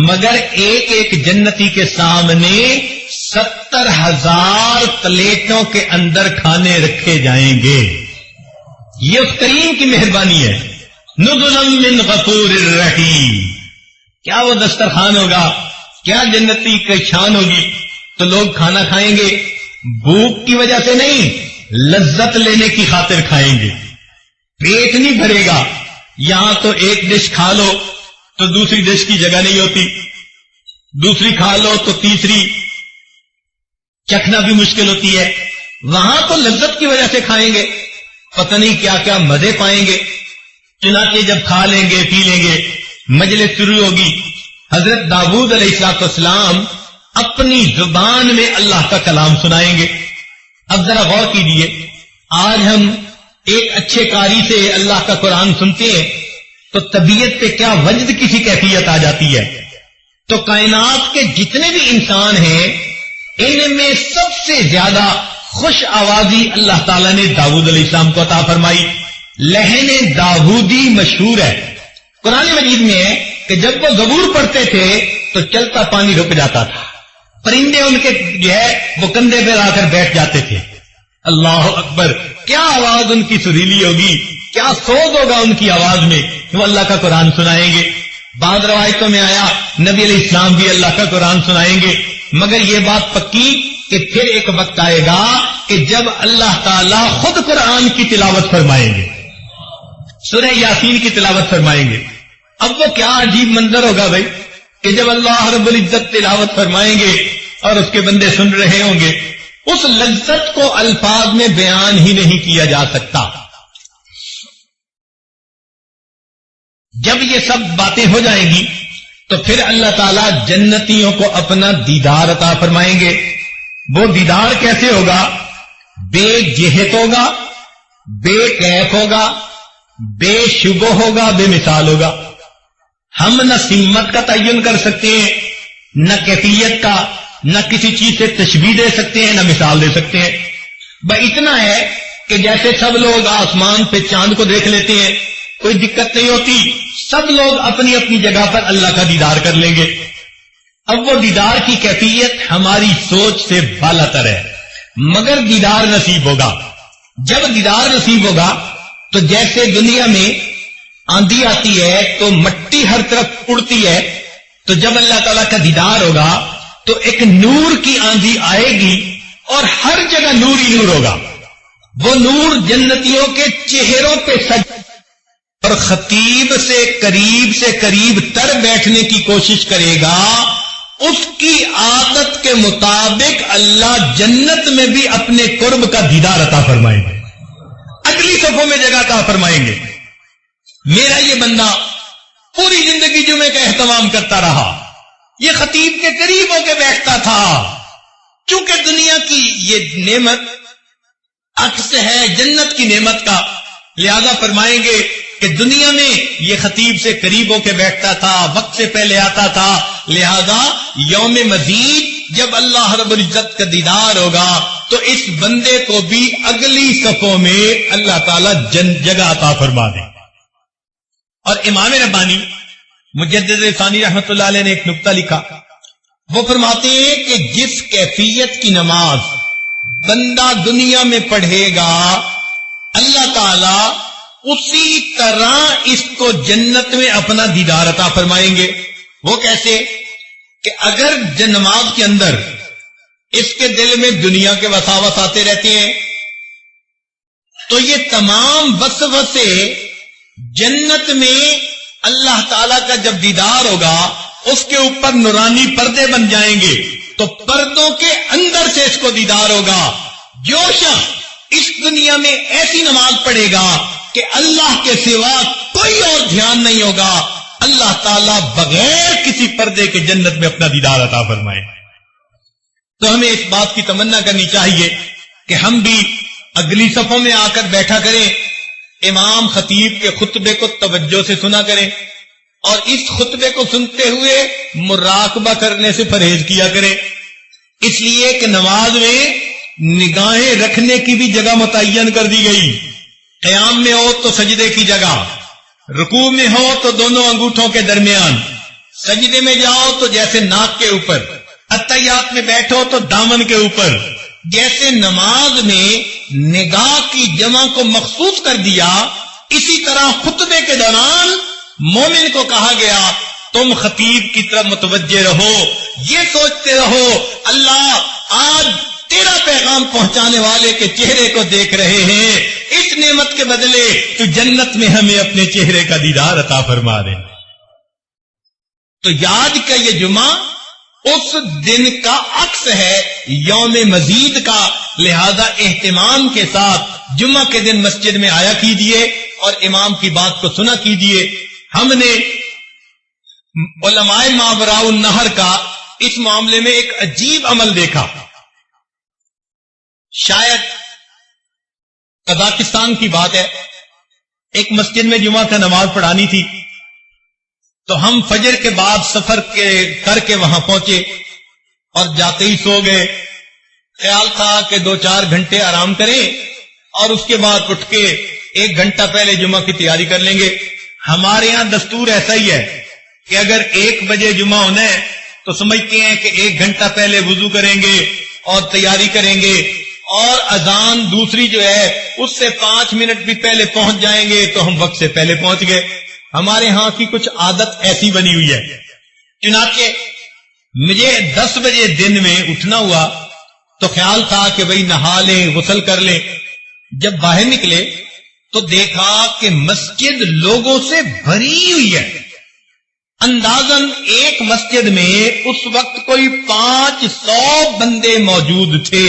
مگر ایک ایک جنتی کے سامنے 70,000 پلیٹوں کے اندر کھانے رکھے جائیں گے۔ یہ اس کریم کی مہربانی ہے۔ نزلا من غفور الرحیم۔ کیا وہ دسترخوان ہوگا، کیا جنتی کی شان ہوگی، تو لوگ کھانا کھائیں گے بھوک کی وجہ سے نہیں، لذت لینے کی خاطر کھائیں گے، پیٹ نہیں بھرے گا۔ یہاں تو ایک ڈش کھا لو تو دوسری ڈش کی جگہ نہیں ہوتی، دوسری کھا لو تو تیسری چکھنا بھی مشکل ہوتی ہے۔ وہاں تو لذت کی وجہ سے کھائیں گے، پتہ نہیں کیا کیا مزے پائیں گے۔ چنانچہ جب کھا لیں گے پی لیں گے، مجلس شروع ہوگی۔ حضرت داؤد علیہ السلام اپنی زبان میں اللہ کا کلام سنائیں گے۔ اب ذرا غور کیجیے، آج ہم ایک اچھے قاری سے اللہ کا قرآن سنتے ہیں تو طبیعت پہ کیا وجد کسی کیفیت آ جاتی ہے۔ تو کائنات کے جتنے بھی انسان ہیں ان میں سب سے زیادہ خوش آوازی اللہ تعالیٰ نے داؤد علیہ السلام کو عطا فرمائی۔ لہن داؤدی مشہور ہے، قرآن مجید میں ہے کہ جب وہ زبور پڑھتے تھے تو چلتا پانی رک جاتا تھا، پرندے ان کے جو ہے وہ کندھے پہ آ کر بیٹھ جاتے تھے۔ اللہ اکبر، کیا آواز ان کی سریلی ہوگی، کیا سوز ہوگا ان کی آواز میں، وہ اللہ کا قرآن سنائیں گے۔ بعض روایتوں میں آیا نبی علیہ السلام بھی اللہ کا قرآن سنائیں گے، مگر یہ بات پکی کہ پھر ایک وقت آئے گا کہ جب اللہ تعالیٰ خود قرآن کی تلاوت فرمائیں گے، سورہ یاسین کی تلاوت فرمائیں گے۔ اب وہ کیا عجیب منظر ہوگا بھائی کہ جب اللہ رب العزت تلاوت فرمائیں گے اور اس کے بندے سن رہے ہوں گے، اس لذت کو الفاظ میں بیان ہی نہیں کیا جا سکتا۔ جب یہ سب باتیں ہو جائیں گی تو پھر اللہ تعالیٰ جنتیوں کو اپنا دیدار عطا فرمائیں گے۔ وہ دیدار کیسے ہوگا؟ بے جہت ہوگا، بے کیف ہوگا، بے شبہ ہوگا، بے مثال ہوگا۔ ہم نہ سمت کا تعین کر سکتے ہیں، نہ کیفیت کا، نہ کسی چیز سے تشبیہ دے سکتے ہیں، نہ مثال دے سکتے ہیں۔ بس اتنا ہے کہ جیسے سب لوگ آسمان پہ چاند کو دیکھ لیتے ہیں، کوئی دقت نہیں ہوتی، سب لوگ اپنی اپنی جگہ پر اللہ کا دیدار کر لیں گے۔ اب وہ دیدار کی کیفیت ہماری سوچ سے بالا تر ہے، مگر دیدار نصیب ہوگا۔ جب دیدار نصیب ہوگا تو جیسے دنیا میں آندھی آتی ہے تو مٹی ہر طرف اڑتی ہے، تو جب اللہ تعالیٰ کا دیدار ہوگا تو ایک نور کی آندھی آئے گی اور ہر جگہ نور ہی نور ہوگا۔ وہ نور جنتیوں کے چہروں پہ سج اور خطیب سے قریب تر بیٹھنے کی کوشش کرے گا، اس کی عادت کے مطابق اللہ جنت میں بھی اپنے قرب کا دیدار عطا فرمائیں گے، اگلی صفوں میں جگہ عطا فرمائیں گے۔ میرا یہ بندہ پوری زندگی جمعے کا اہتمام کرتا رہا، یہ خطیب کے قریب ہو کے بیٹھتا تھا، چونکہ دنیا کی یہ نعمت عکس ہے جنت کی نعمت کا، لہذا فرمائیں گے کہ دنیا میں یہ خطیب سے قریب ہو کے بیٹھتا تھا، وقت سے پہلے آتا تھا، لہذا یوم مزید جب اللہ رب العزت کا دیدار ہوگا تو اس بندے کو بھی اگلی صفوں میں اللہ تعالیٰ جگہ عطا فرما دے. اور امام ربانی مجدد ثانی رحمت اللہ علیہ نے ایک نقطہ لکھا. وہ فرماتے ہیں کہ جس کیفیت کی نماز بندہ دنیا میں پڑھے گا اللہ تعالیٰ اسی طرح اس کو جنت میں اپنا دیدار عطا فرمائیں گے. وہ کیسے کہ اگر نماز کے اندر اس کے دل میں دنیا کے وساوس آتے رہتے ہیں تو یہ تمام وسوسے جنت میں اللہ تعالیٰ کا جب دیدار ہوگا اس کے اوپر نورانی پردے بن جائیں گے تو پردوں کے اندر سے اس کو دیدار ہوگا. جو شخص اس دنیا میں ایسی نماز پڑھے گا کہ اللہ کے سوا کوئی اور دھیان نہیں ہوگا اللہ تعالیٰ بغیر کسی پردے کے جنت میں اپنا دیدار عطا فرمائے. تو ہمیں اس بات کی تمنا کرنی چاہیے کہ ہم بھی اگلی صفوں میں آ کر بیٹھا کریں, امام خطیب کے خطبے کو توجہ سے سنا کریں اور اس خطبے کو سنتے ہوئے مراقبہ کرنے سے پرہیز کیا کریں. اس لیے کہ نماز میں نگاہیں رکھنے کی بھی جگہ متعین کر دی گئی. قیام میں ہو تو سجدے کی جگہ, رکوع میں ہو تو دونوں انگوٹھوں کے درمیان, سجدے میں جاؤ تو جیسے ناک کے اوپر, اتحیات میں بیٹھو تو دامن کے اوپر. جیسے نماز میں نگاہ کی جمع کو مخصوص کر دیا اسی طرح خطبے کے دوران مومن کو کہا گیا تم خطیب کی طرف متوجہ رہو, یہ سوچتے رہو اللہ آج تیرا پیغام پہنچانے والے کے چہرے کو دیکھ رہے ہیں, اس نعمت کے بدلے تو جنت میں ہمیں اپنے چہرے کا دیدار عطا فرما دے. تو یاد کا یہ جمعہ اس دن کا عکس ہے, یوم مزید کا, لہذا اہتمام کے ساتھ جمعہ کے دن مسجد میں آیا کیجیے اور امام کی بات کو سنا کیجیے. ہم نے علماء ماوراء النہر کا اس معاملے میں ایک عجیب عمل دیکھا. شاید قزاقستان کی بات ہے, ایک مسجد میں جمعہ کا نماز پڑھانی تھی تو ہم فجر کے بعد سفر کر کے وہاں پہنچے اور جاتے ہی سو گئے. خیال تھا کہ 2-4 گھنٹے آرام کریں اور اس کے بعد اٹھ کے 1 گھنٹہ پہلے جمعہ کی تیاری کر لیں گے. ہمارے ہاں دستور ایسا ہی ہے کہ اگر 1 بجے جمعہ ہونا ہے تو سمجھتے ہیں کہ 1 گھنٹہ پہلے وضو کریں گے اور تیاری کریں گے, اور اذان دوسری جو ہے اس سے 5 منٹ بھی پہلے پہنچ جائیں گے تو ہم وقت سے پہلے پہنچ گئے. ہمارے ہاں کی کچھ عادت ایسی بنی ہوئی ہے. چنانچہ مجھے 10 بجے دن میں اٹھنا ہوا تو خیال تھا کہ بھئی نہا لیں, غسل کر لیں. جب باہر نکلے تو دیکھا کہ مسجد لوگوں سے بھری ہوئی ہے. اندازاً ایک مسجد میں اس وقت کوئی 500 بندے موجود تھے.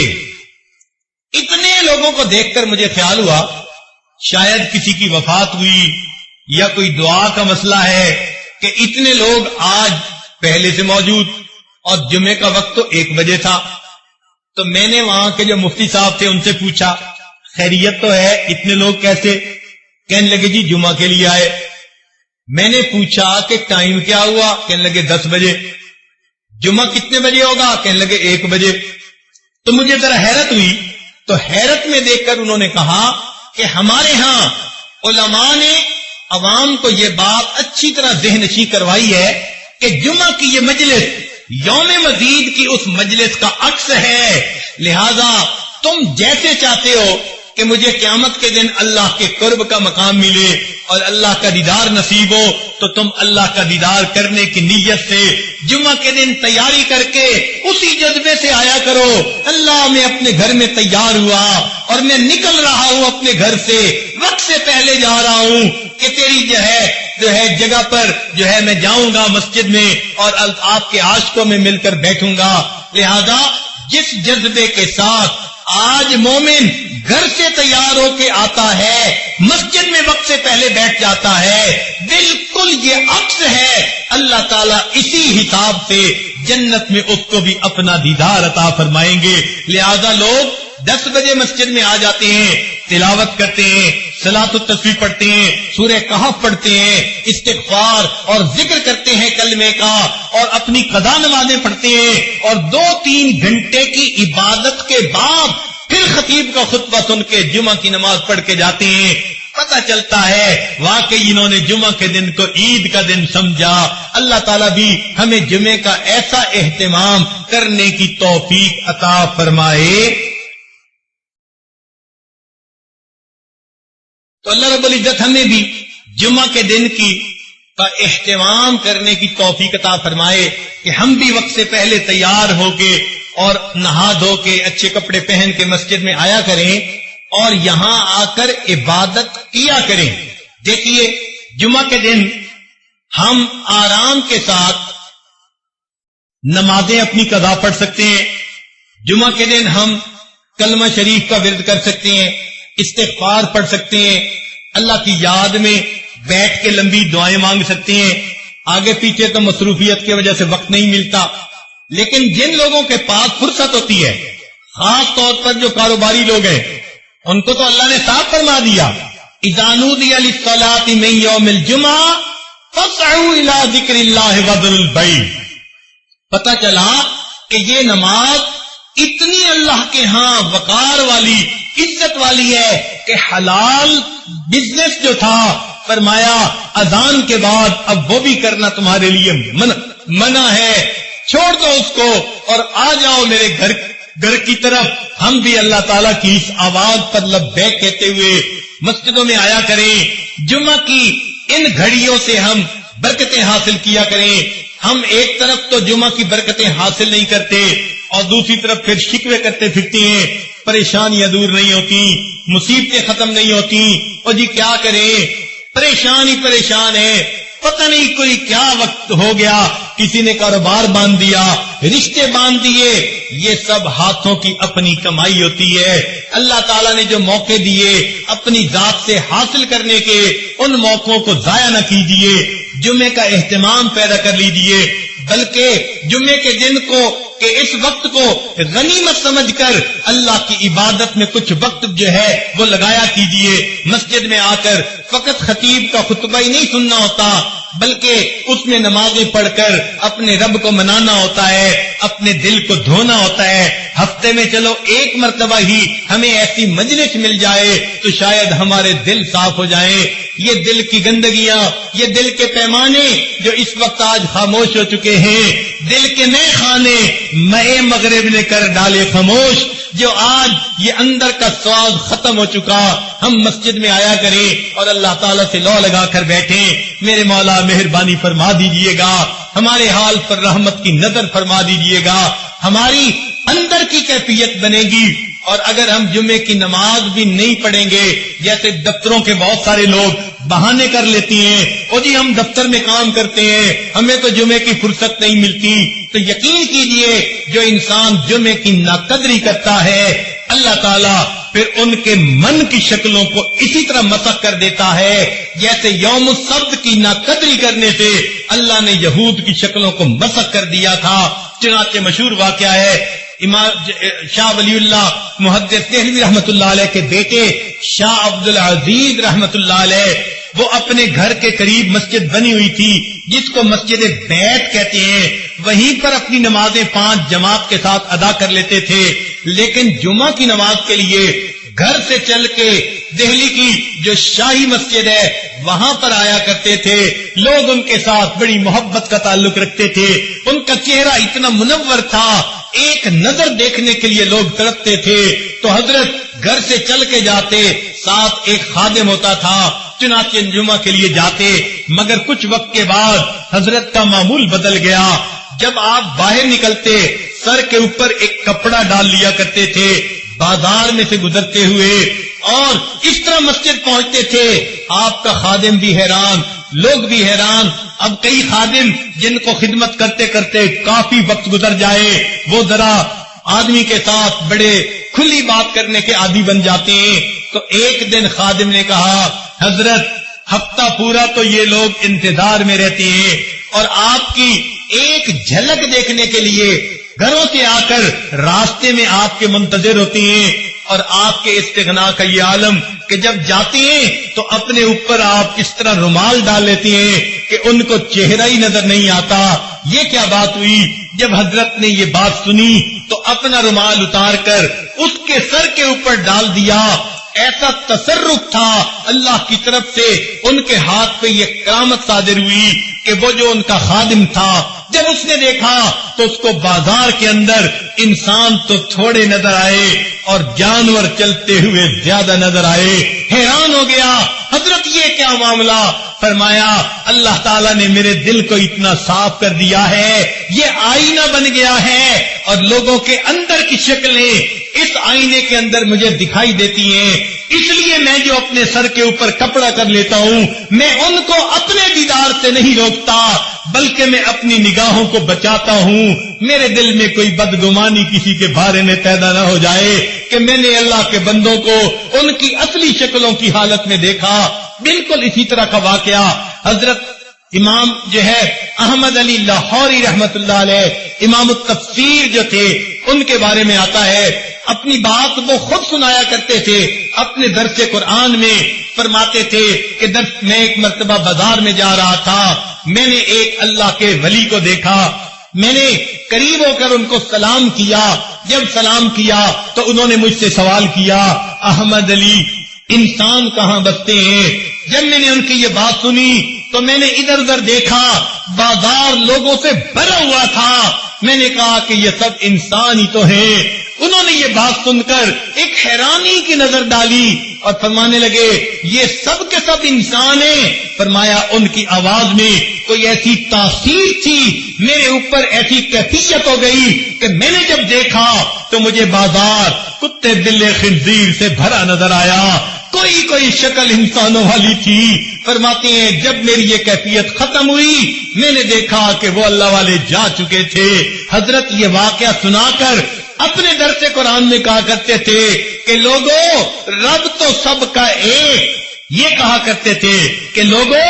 اتنے لوگوں کو دیکھ کر مجھے خیال ہوا شاید کسی کی وفات ہوئی یا کوئی دعا کا مسئلہ ہے کہ اتنے لوگ آج پہلے سے موجود, اور جمعے کا وقت تو 1 بجے تھا. تو میں نے وہاں کے جو مفتی صاحب تھے ان سے پوچھا خیریت تو ہے, اتنے لوگ کیسے؟ کہنے لگے جی جمعہ کے لیے آئے. میں نے پوچھا کہ ٹائم کیا ہوا؟ کہنے لگے 10 بجے. جمعہ کتنے بجے ہوگا؟ کہنے لگے 1 بجے. تو مجھے ذرا حیرت ہوئی, تو حیرت میں دیکھ کر انہوں نے کہا کہ ہمارے ہاں علماء نے عوام کو یہ بات اچھی طرح ذہن نشین کروائی ہے کہ جمعہ کی یہ مجلس یوم مزید کی اس مجلس کا عکس ہے. لہذا تم جیسے چاہتے ہو کہ مجھے قیامت کے دن اللہ کے قرب کا مقام ملے اور اللہ کا دیدار نصیب ہو, تو تم اللہ کا دیدار کرنے کی نیت سے جمعہ کے دن تیاری کر کے اسی جذبے سے آیا کرو. اللہ میں اپنے گھر میں تیار ہوا اور میں نکل رہا ہوں اپنے گھر سے, وقت سے پہلے جا رہا ہوں کہ تیری جو ہے جگہ پر جو ہے میں جاؤں گا مسجد میں اور آپ کے عاشقوں میں مل کر بیٹھوں گا. لہذا جس جذبے کے ساتھ آج مومن گھر سے تیار ہو کے آتا ہے, مسجد میں وقت سے پہلے بیٹھ جاتا ہے, بالکل یہ عکس ہے. اللہ تعالیٰ اسی حساب سے جنت میں اس کو بھی اپنا دیدار عطا فرمائیں گے. لہذا لوگ 10 بجے مسجد میں آ جاتے ہیں, تلاوت کرتے ہیں, صلاۃ التسبیح پڑھتے ہیں, سورہ کہف پڑھتے ہیں, استغفار اور ذکر کرتے ہیں کلمے کا, اور اپنی قضا نمازیں پڑھتے ہیں, اور 2-3 گھنٹے کی عبادت کے بعد پھر خطیب کا خطبہ سن کے جمعہ کی نماز پڑھ کے جاتے ہیں، پتہ چلتا ہے واقعی انہوں نے جمعہ کے دن کو عید کا دن سمجھا۔ اللہ تعالیٰ بھی ہمیں جمعے کا ایسا اہتمام کرنے کی توفیق عطا فرمائے۔ تو اللہ رب العزت ہمیں بھی جمعہ کے دن کا اہتمام کرنے کی توفیق عطا فرمائے کہ ہم بھی وقت سے پہلے تیار ہو کے اور نہا دھو کے اچھے کپڑے پہن کے مسجد میں آیا کریں اور یہاں آ کر عبادت کیا کریں۔ دیکھیے جمعہ کے دن ہم آرام کے ساتھ نمازیں اپنی قضا پڑھ سکتے ہیں، جمعہ کے دن ہم کلمہ شریف کا ورد کر سکتے ہیں، استغفار پڑھ سکتے ہیں، اللہ کی یاد میں بیٹھ کے لمبی دعائیں مانگ سکتے ہیں۔ آگے پیچھے تو مصروفیت کی وجہ سے وقت نہیں ملتا، لیکن جن لوگوں کے پاس فرصت ہوتی ہے، خاص طور پر جو کاروباری لوگ ہیں، ان کو تو اللہ نے صاف فرما دیا اذا نودی للصلاۃ من یوم الجمعہ فاسعوا الی ذکر اللہ وذروا البیع۔ پتہ چلا کہ یہ نماز اتنی اللہ کے ہاں وقار والی، عزت والی ہے کہ حلال بزنس جو تھا فرمایا اذان کے بعد اب وہ بھی کرنا تمہارے لیے منع ہے، چھوڑ دو اس کو اور آ جاؤ میرے گھر کی طرف۔ ہم بھی اللہ تعالیٰ کی اس آواز پر لبیک کہتے ہوئے مسجدوں میں آیا کریں، جمعہ کی ان گھڑیوں سے ہم برکتیں حاصل کیا کریں۔ ہم ایک طرف تو جمعہ کی برکتیں حاصل نہیں کرتے اور دوسری طرف پھر شکوے کرتے پھرتے ہیں، پریشانیاں دور نہیں ہوتی، مصیبتیں ختم نہیں ہوتی، اور جی کیا کریں، پریشان ہی پریشان ہے، پتہ نہیں کوئی کیا وقت ہو گیا، کسی نے کاروبار باندھ دیا، رشتے باندھ دیے۔ یہ سب ہاتھوں کی اپنی کمائی ہوتی ہے۔ اللہ تعالیٰ نے جو موقع دیے اپنی ذات سے حاصل کرنے کے، ان موقعوں کو ضائع نہ کیجیے، جمعے کا اہتمام پیدا کر لیجیے، بلکہ جمعے کے دن کو کہ اس وقت کو غنیمت سمجھ کر اللہ کی عبادت میں کچھ وقت جو ہے وہ لگایا کیجیے۔ مسجد میں آ کر فقط خطیب کا خطبہ ہی نہیں سننا ہوتا، بلکہ اس میں نمازیں پڑھ کر اپنے رب کو منانا ہوتا ہے، اپنے دل کو دھونا ہوتا ہے۔ ہفتے میں چلو ایک مرتبہ ہی ہمیں ایسی مجلس مل جائے تو شاید ہمارے دل صاف ہو جائیں۔ یہ دل کی گندگیاں، یہ دل کے پیمانے جو اس وقت آج خاموش ہو چکے ہیں، دل کے نئے خانے مئے مغرب نے کر ڈالے خاموش، جو آج یہ اندر کا سواد ختم ہو چکا۔ ہم مسجد میں آیا کریں اور اللہ تعالیٰ سے لو لگا کر بیٹھیں، میرے مولا مہربانی فرما دیجئے گا، ہمارے حال پر رحمت کی نظر فرما دیجئے گا، ہماری اندر کی کیفیت بنے گی۔ اور اگر ہم جمعے کی نماز بھی نہیں پڑھیں گے، جیسے دفتروں کے بہت سارے لوگ بہانے کر لیتی ہیں، او جی ہم دفتر میں کام کرتے ہیں، ہمیں تو جمعے کی فرصت نہیں ملتی، تو یقین کیجئے جو انسان جمعے کی ناقدری کرتا ہے، اللہ تعالیٰ پھر ان کے من کی شکلوں کو اسی طرح مسخ کر دیتا ہے جیسے یوم السبت کی ناقدری کرنے سے اللہ نے یہود کی شکلوں کو مسخ کر دیا تھا۔ چنانچہ مشہور واقعہ ہے، امام شاہ ولی اللہ محدث دہلوی رحمت اللہ علیہ کے بیٹے شاہ عبد العزیز رحمت اللہ علیہ، وہ اپنے گھر کے قریب مسجد بنی ہوئی تھی جس کو مسجد بیت کہتے ہیں، وہیں پر اپنی نمازیں 5 جماعت کے ساتھ ادا کر لیتے تھے، لیکن جمعہ کی نماز کے لیے گھر سے چل کے دہلی کی جو شاہی مسجد ہے وہاں پر آیا کرتے تھے۔ لوگ ان کے ساتھ بڑی محبت کا تعلق رکھتے تھے، ان کا چہرہ اتنا منور تھا، ایک نظر دیکھنے کے لیے لوگ تڑپتے تھے۔ تو حضرت گھر سے چل کے جاتے، ساتھ ایک خادم ہوتا تھا، چنانچہ جمعہ کے لیے جاتے، مگر کچھ وقت کے بعد حضرت کا معمول بدل گیا۔ جب آپ باہر نکلتے سر کے اوپر ایک کپڑا ڈال لیا کرتے تھے بازار میں سے گزرتے ہوئے، اور اس طرح مسجد پہنچتے تھے۔ آپ کا خادم بھی حیران، لوگ بھی حیران۔ اب کئی خادم جن کو خدمت کرتے کرتے کافی وقت گزر جائے، وہ ذرا آدمی کے ساتھ بڑے کھلی بات کرنے کے عادی بن جاتے ہیں۔ تو ایک دن خادم نے کہا، حضرت ہفتہ پورا تو یہ لوگ انتظار میں رہتے ہیں اور آپ کی ایک جھلک دیکھنے کے لیے گھروں سے آ کر راستے میں آپ کے منتظر ہوتے ہیں، اور آپ کے استغنا کا یہ عالم کہ جب جاتے ہیں تو اپنے اوپر آپ اس طرح رومال ڈال لیتے ہیں کہ ان کو چہرہ ہی نظر نہیں آتا۔ یہ کیا بات ہوئی؟ جب حضرت نے یہ بات سنی تو اپنا رومال اتار کر اس کے سر کے اوپر ڈال دیا. ایسا تصرف تھا اللہ کی طرف سے، ان کے ہاتھ پہ یہ کرامت صادر ہوئی کہ وہ جو ان کا خادم تھا جب اس نے دیکھا تو اس کو بازار کے اندر انسان تو تھوڑے نظر آئے اور جانور چلتے ہوئے زیادہ نظر آئے. حیران ہو گیا، حضرت یہ کیا معاملہ؟ فرمایا اللہ تعالیٰ نے میرے دل کو اتنا صاف کر دیا ہے، یہ آئینہ بن گیا ہے اور لوگوں کے اندر کی شکلیں اس آئینے کے اندر مجھے دکھائی دیتی ہیں. اس لیے میں جو اپنے سر کے اوپر کپڑا کر لیتا ہوں، میں ان کو اپنے دیدار سے نہیں روکتا بلکہ میں اپنی نگاہوں کو بچاتا ہوں. میرے دل میں کوئی بدگمانی کسی کے بارے میں پیدا نہ ہو جائے کہ میں نے اللہ کے بندوں کو ان کی اصلی شکلوں کی حالت میں دیکھا. بالکل اسی طرح کا واقعہ حضرت امام جو ہے احمد علی لاہوری رحمت اللہ علیہ، امام التفسیر جو تھے، ان کے بارے میں آتا ہے اپنی بات وہ خود سنایا کرتے تھے اپنے درس قرآن میں. فرماتے تھے کہ میں ایک مرتبہ بازار میں جا رہا تھا، میں نے ایک اللہ کے ولی کو دیکھا، میں نے قریب ہو کر ان کو سلام کیا. جب سلام کیا تو انہوں نے مجھ سے سوال کیا، احمد علی انسان کہاں بستے ہیں؟ جب میں نے ان کی یہ بات سنی تو میں نے ادھر ادھر دیکھا، بازار لوگوں سے بھرا ہوا تھا. میں نے کہا کہ یہ سب انسان ہی تو ہیں. انہوں نے یہ بات سن کر ایک حیرانی کی نظر ڈالی اور فرمانے لگے یہ سب کے سب انسان ہیں. فرمایا ان کی آواز میں کوئی ایسی تاثیر تھی، میرے اوپر ایسی کیفیت ہو گئی کہ میں نے جب دیکھا تو مجھے بازار کتے بلے خنزیر سے بھرا نظر آیا، کوئی شکل انسانوں والی تھی. فرماتے ہیں جب میری یہ کیفیت ختم ہوئی میں نے دیکھا کہ وہ اللہ والے جا چکے تھے. حضرت یہ واقعہ سنا کر اپنے درس قرآن میں کہا کرتے تھے کہ لوگوں رب تو سب کا ایک، یہ کہا کرتے تھے کہ لوگوں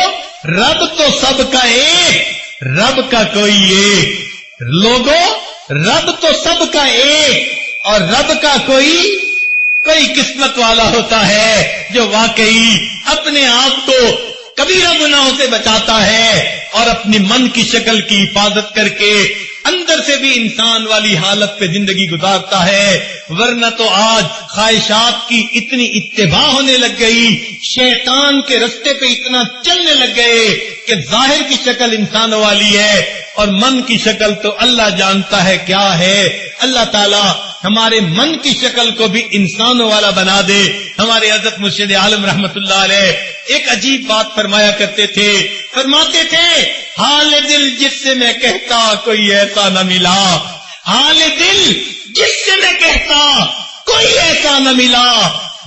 رب تو سب کا ایک، رب کا کوئی ایک. لوگوں رب تو سب کا ایک اور رب کا کوئی قسمت والا ہوتا ہے جو واقعی اپنے آپ کو کبیرہ گناہوں سے بچاتا ہے اور اپنی من کی شکل کی حفاظت کر کے اندر سے بھی انسان والی حالت پہ زندگی گزارتا ہے. ورنہ تو آج خواہشات کی اتنی اتباع ہونے لگ گئی، شیطان کے رستے پہ اتنا چلنے لگ گئے کہ ظاہر کی شکل انسانوں والی ہے اور من کی شکل تو اللہ جانتا ہے کیا ہے. اللہ تعالی ہمارے من کی شکل کو بھی انسانوں والا بنا دے. ہمارے حضرت مرشد عالم رحمت اللہ علیہ ایک عجیب بات فرمایا کرتے تھے، فرماتے تھے حال دل جس سے میں کہتا کوئی ایسا نہ ملا، حال دل جس سے میں کہتا کوئی ایسا نہ ملا،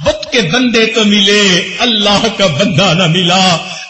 بت کے بندے تو ملے اللہ کا بندہ نہ ملا.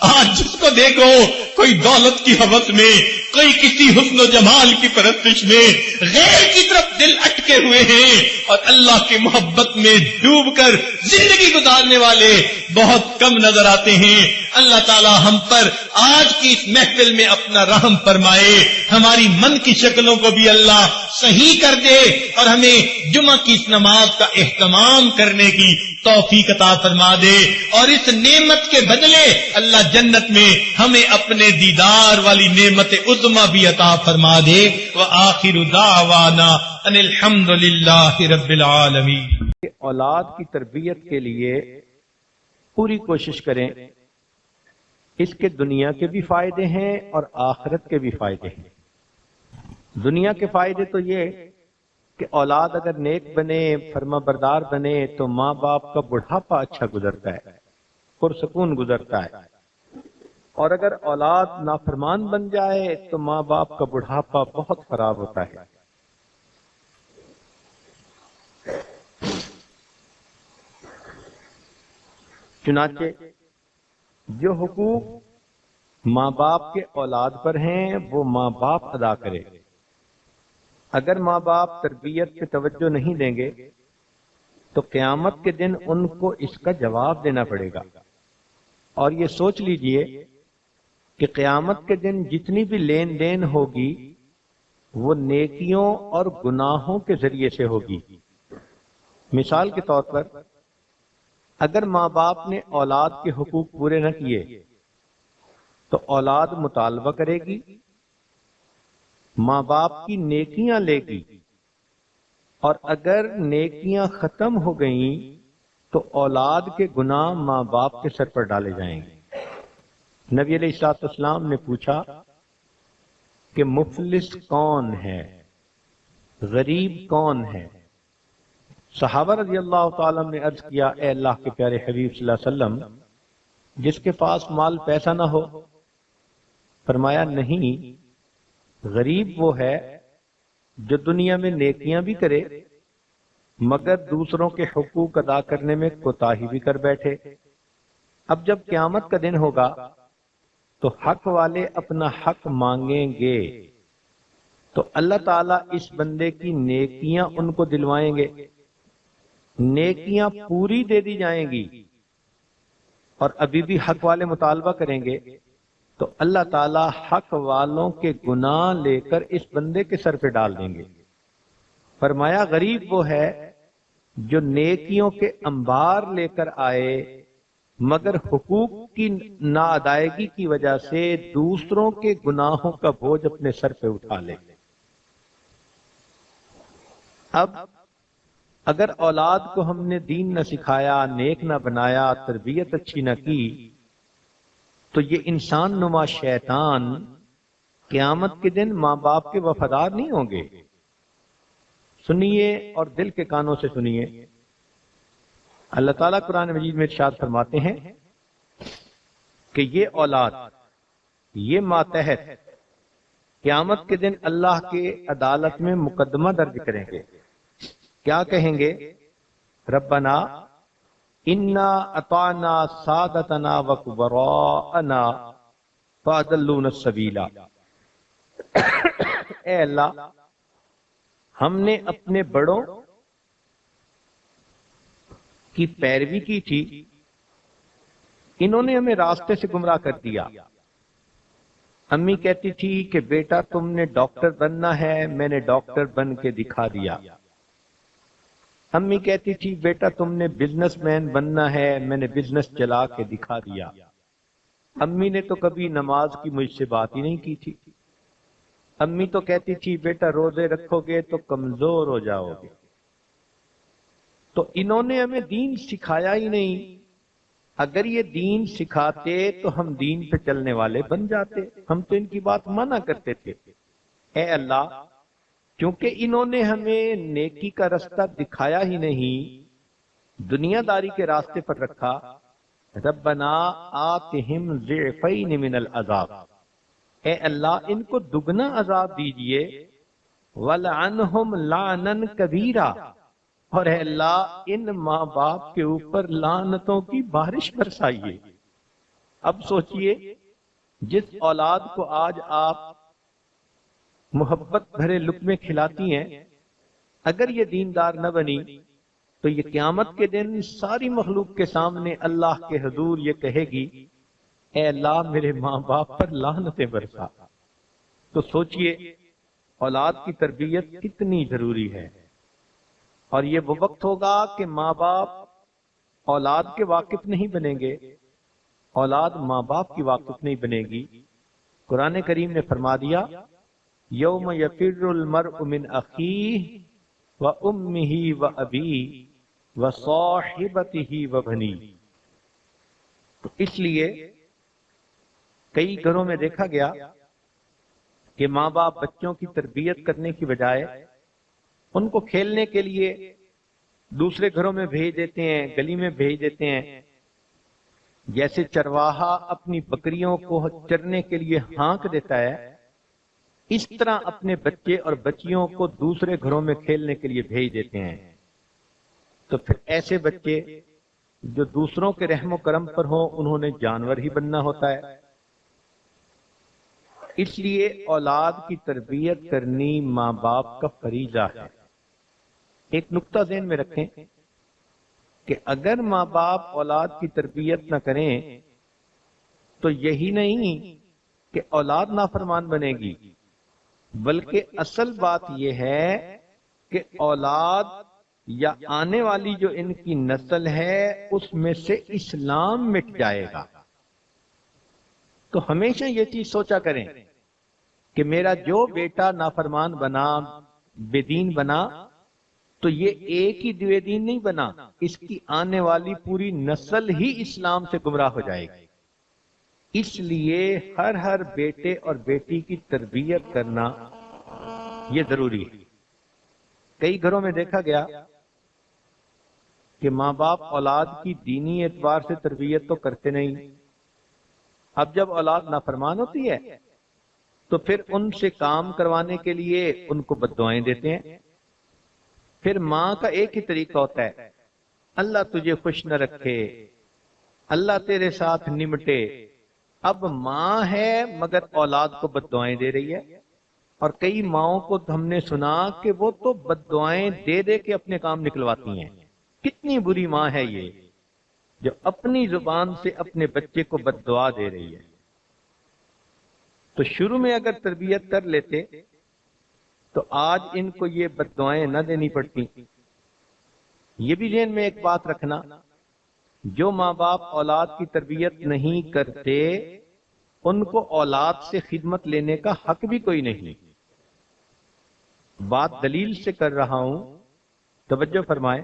آج جس کو دیکھو کوئی دولت کی حوث میں، کوئی کسی حسن و جمال کی پرستش میں غیر کی طرف دل اٹکے ہوئے ہیں اور اللہ کی محبت میں ڈوب کر زندگی گزارنے والے بہت کم نظر آتے ہیں. اللہ تعالی ہم پر آج کی اس محفل میں اپنا رحم فرمائے، ہماری من کی شکلوں کو بھی اللہ صحیح کر دے اور ہمیں جمعہ کی اس نماز کا اہتمام کرنے کی توفیق عطا فرما دے اور اس نعمت کے بدلے اللہ جنت میں ہمیں اپنے دیدار والی نعمت عظمی بھی عطا فرما دے. وآخر دعوانا ان الحمد للہ رب العالمین. اولاد کی تربیت کے لیے پوری کوشش کریں، اس کے دنیا کے بھی فائدے ہیں اور آخرت کے بھی فائدے ہیں. دنیا کے فائدے تو یہ کہ اولاد اگر نیک بنے، فرما بردار بنے تو ماں باپ کا بڑھاپا اچھا گزرتا ہے، پرسکون گزرتا ہے. اور اگر اولاد نافرمان بن جائے تو ماں باپ کا بڑھاپا بہت خراب ہوتا ہے. چنانچہ جو حقوق ماں باپ کے اولاد پر ہیں وہ ماں باپ ادا کرے. اگر ماں باپ تربیت پہ توجہ نہیں دیں گے تو قیامت کے دن ان کو اس کا جواب دینا پڑے گا. اور یہ سوچ لیجئے کہ قیامت کے دن جتنی بھی لین دین ہوگی وہ نیکیوں اور گناہوں کے ذریعے سے ہوگی. مثال کے طور پر اگر ماں باپ نے اولاد کے حقوق پورے نہ کیے تو اولاد مطالبہ کرے گی، ماں باپ کی نیکیاں لے گی، اور اگر نیکیاں ختم ہو گئیں تو اولاد کے گناہ ماں باپ کے سر پر ڈالے جائیں گے۔ نبی علیہ الصلوۃ والسلام نے پوچھا کہ مفلس کون ہے، غریب کون ہے؟ صحابہ رضی اللہ تعالیٰ نے عرض کیا، اے اللہ کے پیارے حبیب صلی اللہ علیہ وسلم، جس کے پاس مال پیسہ نہ ہو۔ فرمایا نہیں، غریب وہ ہے جو دنیا میں نیکیاں بھی کرے مگر دوسروں کے حقوق ادا کرنے میں کوتاہی بھی کر بیٹھے۔ اب جب قیامت کا دن ہوگا تو حق والے اپنا حق مانگیں گے تو اللہ تعالیٰ اس بندے کی نیکیاں ان کو دلوائیں گے، نیکیاں پوری دے دی جائیں گی، اور ابھی بھی حق والے مطالبہ کریں گے تو اللہ تعالیٰ حق والوں کے گناہ لے کر اس بندے کے سر پہ ڈال دیں گے۔ فرمایا غریب وہ ہے جو نیکیوں کے انبار لے کر آئے مگر حقوق کی ناادائیگی کی وجہ سے دوسروں کے گناہوں کا بوجھ اپنے سر پہ اٹھا لے۔ اب اگر اولاد کو ہم نے دین نہ سکھایا، نیک نہ بنایا، تربیت اچھی نہ کی، تو یہ انسان نما شیطان قیامت کے دن ماں باپ کے وفادار نہیں ہوں گے۔ سنیے اور دل کے کانوں سے سنیے، اللہ تعالیٰ قرآن مجید میں ارشاد فرماتے ہیں کہ یہ اولاد، یہ ماتحت قیامت کے دن اللہ کے عدالت میں مقدمہ درج کریں گے۔ کیا کہیں گے؟ ربنا انا اطعنا سادتنا وکبراءنا فاضلونا السبیلا، اے اللہ ہم نے اپنے بڑوں کی پیروی کی تھی، انہوں نے ہمیں راستے سے گمراہ کر دیا۔ امی کہتی تھی کہ بیٹا تم نے ڈاکٹر بننا ہے، میں نے ڈاکٹر بن کے دکھا دیا۔ امی کہتی تھی بیٹا تم نے بزنس مین بننا ہے، میں نے بزنس چلا کے دکھا دیا۔ امی نے تو کبھی نماز کی مجھ سے بات ہی نہیں کی تھی۔ امی تو کہتی تھی بیٹا روزے رکھو گے تو کمزور ہو جاؤ گے۔ تو انہوں نے ہمیں دین سکھایا ہی نہیں۔ اگر یہ دین سکھاتے تو ہم دین پہ چلنے والے بن جاتے، ہم تو ان کی بات مانا کرتے تھے۔ اے اللہ چونکہ انہوں نے ہمیں نیکی کا رستہ دکھایا ہی نہیں، دنیا داری کے راستے پر رکھا، ربنا آتہم ضعفین من العذاب، اے اللہ ان کو دگنا عذاب دیجئے، وَلْعَنْهُمْ لَعْنًا كَبِيرًا، اور اے اللہ ان ماں باپ کے اوپر لعنتوں کی بارش برسائیے۔ اب سوچئے جس اولاد کو آج آپ محبت بھرے لقمے کھلاتی ہیں، اگر یہ دیندار نہ بنی تو یہ قیامت کے دن ساری مخلوق کے سامنے اللہ کے حضور یہ کہے گی، اے اللہ میرے ماں باپ پر لعنتیں برسا۔ تو سوچئے اولاد کی تربیت کتنی ضروری ہے، اور یہ وہ وقت ہوگا کہ ماں باپ اولاد کے واقف نہیں بنیں گے، اولاد ماں باپ کی واقف نہیں بنے گی۔ قرآن کریم نے فرما دیا یوم یفر المرء من اخیہ وامہ وابیہ وصاحبتہ وبنیہ۔ تو اس لیے کئی گھروں میں دیکھا گیا کہ ماں باپ بچوں کی تربیت کرنے کی بجائے ان کو کھیلنے کے لیے دوسرے گھروں میں بھیج دیتے ہیں، گلی میں بھیج دیتے ہیں۔ جیسے چرواہا اپنی بکریوں کو چرنے کے لیے ہانک دیتا ہے، اس طرح اپنے بچے اور بچیوں کو دوسرے گھروں میں کھیلنے کے لیے بھیج دیتے ہیں۔ تو پھر ایسے بچے جو دوسروں کے رحم و کرم پر ہوں، انہوں نے جانور ہی بننا ہوتا ہے۔ اس لیے اولاد کی تربیت کرنی ماں باپ کا فریضہ ہے۔ ایک نقطہ ذہن میں رکھیں کہ اگر ماں باپ اولاد کی تربیت نہ کریں تو یہی نہیں کہ اولاد نافرمان بنے گی، بلکہ اصل بات یہ ہے کہ اولاد یا آنے والی جو ان کی نسل ہے اس میں سے اسلام مٹ جائے گا۔ تو ہمیشہ یہ چیز سوچا کریں کہ میرا جو بیٹا نافرمان بنا، بے دین بنا، تو یہ ایک ہی بے دین نہیں بنا، اس کی آنے والی پوری نسل ہی اسلام سے گمراہ ہو جائے گی۔ اس لیے ہر بیٹے اور بیٹی کی تربیت کرنا یہ ضروری ہے۔ کئی گھروں میں دیکھا گیا کہ ماں باپ اولاد کی دینی اعتبار سے تربیت تو کرتے نہیں، اب جب اولاد نافرمان ہوتی ہے تو پھر ان سے کام کروانے کے لیے ان کو بددعائیں دیتے ہیں۔ پھر ماں کا ایک ہی طریقہ ہوتا ہے، اللہ تجھے خوش نہ رکھے، اللہ تیرے ساتھ نمٹے۔ اب ماں ہے مگر اولاد کو بددعائیں دے رہی ہے، اور کئی ماؤں کو ہم نے سنا کہ وہ تو بددعائیں دے دے کے اپنے کام نکلواتی ہیں۔ کتنی بری ماں ہے یہ جو اپنی زبان سے اپنے بچے کو بددعا دے رہی ہے۔ تو شروع میں اگر تربیت کر لیتے تو آج ان کو یہ بددعائیں نہ دینی پڑتی۔ یہ بھی ذہن میں ایک بات رکھنا، جو ماں باپ اولاد کی تربیت نہیں کرتے ان کو اولاد سے خدمت لینے کا حق بھی کوئی نہیں۔ بات دلیل سے کر رہا ہوں، توجہ فرمائیں۔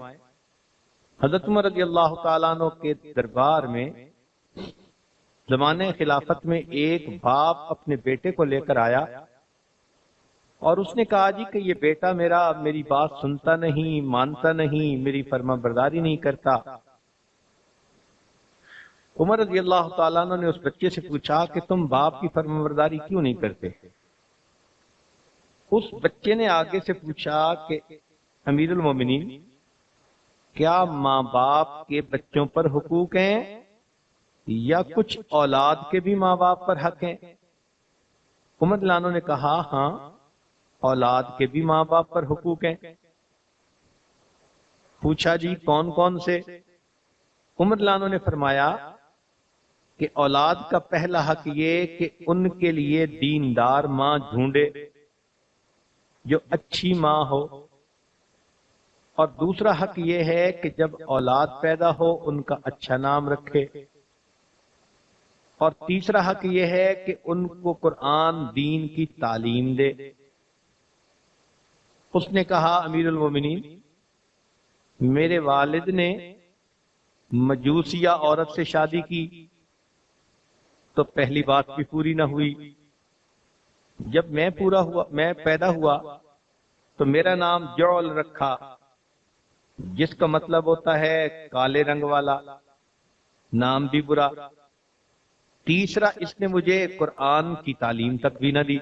حضرت عمر رضی اللہ تعالیٰ عنہ کے دربار میں زمانے خلافت میں ایک باپ اپنے بیٹے کو لے کر آیا اور اس نے کہا جی کہ یہ بیٹا میری بات سنتا نہیں، مانتا نہیں، میری فرما برداری نہیں کرتا۔ عمر رضی اللہ تعالیٰ عنہ نے اس بچے سے پوچھا کہ تم باپ کی فرما برداری کیوں نہیں کرتے؟ اس بچے نے آگے سے پوچھا کہ امیر المومنین، کیا ماں باپ کے بچوں پر حقوق ہیں یا کچھ اولاد کے بھی ماں باپ پر حق ہیں؟ عمر رضی اللہ عنہ نے کہا ہاں، اولاد کے بھی ماں باپ پر حقوق ہیں۔ پوچھا جی کون کون سے؟ عمر رضی اللہ عنہ نے فرمایا کہ اولاد کا پہلا حق یہ کہ ان کے لیے دیندار ماں ڈھونڈے جو اچھی ماں ہو، اور دوسرا حق یہ ہے کہ جب اولاد پیدا ہو ان کا اچھا نام رکھے، اور تیسرا حق یہ ہے کہ ان کو قرآن دین کی تعلیم دے۔ اس نے کہا امیر المومنین، میرے والد نے مجوسیہ عورت سے شادی کی تو پہلی بات بھی پوری نہ ہوئی۔ جب میں پیدا ہوا تو میرا نام جعل رکھا، جس کا مطلب ہوتا ہے کالے رنگ والا، نام بھی برا۔ تیسرا، اس نے مجھے قرآن کی تعلیم تک بھی نہ دی،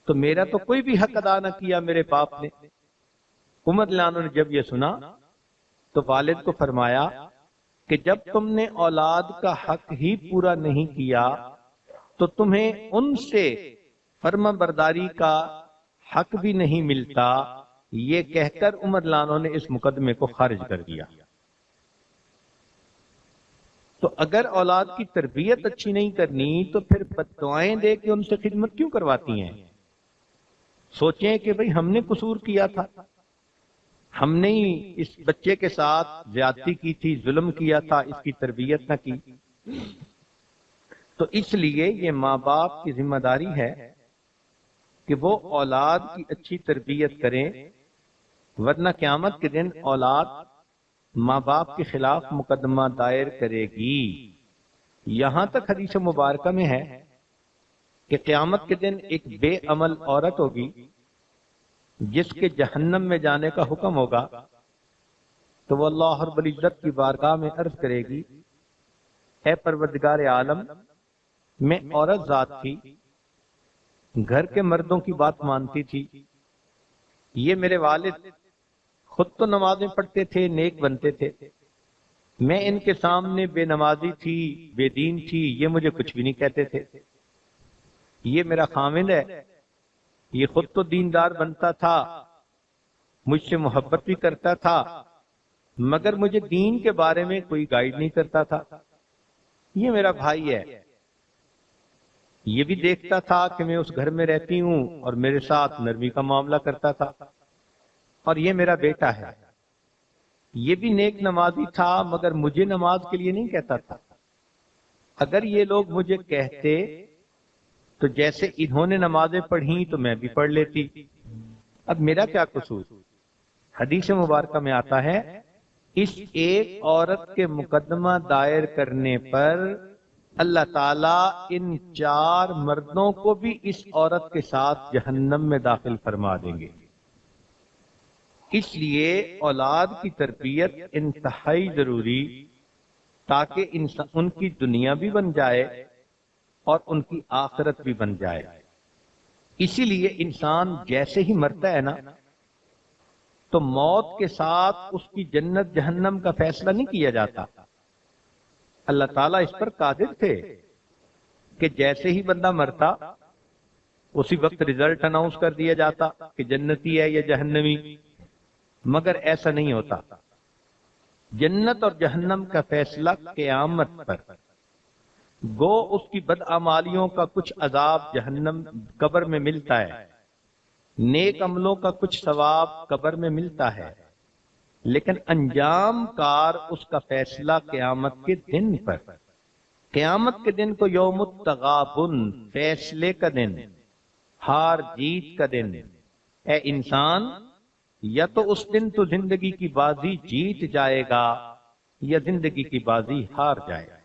تو میرا تو کوئی بھی حق ادا نہ کیا میرے باپ نے۔ عمر رضی اللہ عنہ نے جب یہ سنا تو والد کو فرمایا کہ جب تم نے اولاد کا حق ہی پورا نہیں کیا تو تمہیں ان سے فرما برداری کا حق بھی نہیں ملتا۔ یہ کہہ کر عمر رضی اللہ عنہ نے اس مقدمے کو خارج کر دیا۔ تو اگر اولاد کی تربیت اچھی نہیں کرنی تو پھر بددعائیں دے کے ان سے خدمت کیوں کرواتی ہیں؟ سوچیں کہ بھئی ہم نے قصور کیا تھا، ہم نے ہی اس بچے کے ساتھ زیادتی کی تھی، ظلم کیا تھا، اس کی تربیت نہ کی۔ تو اس لیے یہ ماں باپ کی ذمہ داری ہے کہ وہ اولاد کی اچھی تربیت کریں، ورنہ قیامت کے دن اولاد ماں باپ کے خلاف مقدمہ دائر کرے گی۔ یہاں تک حدیث مبارکہ میں ہے کہ قیامت کے دن ایک بے عمل عورت ہوگی جس کے جہنم میں جانے کا حکم ہوگا، تو وہ اللہ رب العزت کی بارگاہ میں عرض کرے گی، اے پروردگار عالم، میں عورت ذات تھی، گھر کے مردوں کی بات مانتی تھی، یہ میرے والد خود تو نمازیں پڑھتے تھے، نیک بنتے تھے، میں ان کے سامنے بے نمازی تھی، بے دین تھی، یہ مجھے کچھ بھی نہیں کہتے تھے۔ یہ میرا خامند ہے، یہ خود تو دیندار بنتا تھا، مجھ سے محبت بھی کرتا تھا، مگر مجھے دین کے بارے میں کوئی گائیڈ نہیں کرتا تھا۔ یہ میرا بھائی ہے، یہ بھی دیکھتا تھا کہ میں اس گھر میں رہتی ہوں اور میرے ساتھ نرمی کا معاملہ کرتا تھا۔ اور یہ میرا بیٹا ہے، یہ بھی نیک نمازی تھا مگر مجھے نماز کے لیے نہیں کہتا تھا۔ اگر یہ لوگ مجھے کہتے تو جیسے انہوں نے نمازیں پڑھی تو میں بھی پڑھ لیتی، اب میرا کیا قصور؟ حدیث مبارکہ میں آتا ہے اس ایک عورت کے مقدمہ دائر کرنے پر اللہ تعالیٰ ان 4 مردوں کو بھی اس عورت کے ساتھ جہنم میں داخل فرما دیں گے۔ اس لیے اولاد کی تربیت انتہائی ضروری، تاکہ ان کی دنیا بھی بن جائے اور ان کی آخرت بھی بن جائے۔ اسی لیے انسان جیسے ہی مرتا ہے نا تو موت کے ساتھ اس کی جنت جہنم کا فیصلہ نہیں کیا جاتا۔ اللہ تعالیٰ اس پر قادر تھے کہ جیسے ہی بندہ مرتا اسی وقت رزلٹ اناؤنس کر دیا جاتا کہ جنتی ہے یا جہنمی، مگر ایسا نہیں ہوتا۔ جنت اور جہنم کا فیصلہ قیامت پر، گو اس کی بدعمالیوں کا کچھ عذاب جہنم قبر میں ملتا ہے، نیک عملوں کا کچھ ثواب قبر میں ملتا ہے، لیکن انجام کار اس کا فیصلہ قیامت کے دن پر۔ قیامت کے دن کو یوم التغابن، فیصلے کا دن، ہار جیت کا دن۔ اے انسان، یا تو اس دن تو زندگی کی بازی جیت جائے گا یا زندگی کی بازی ہار جائے گا۔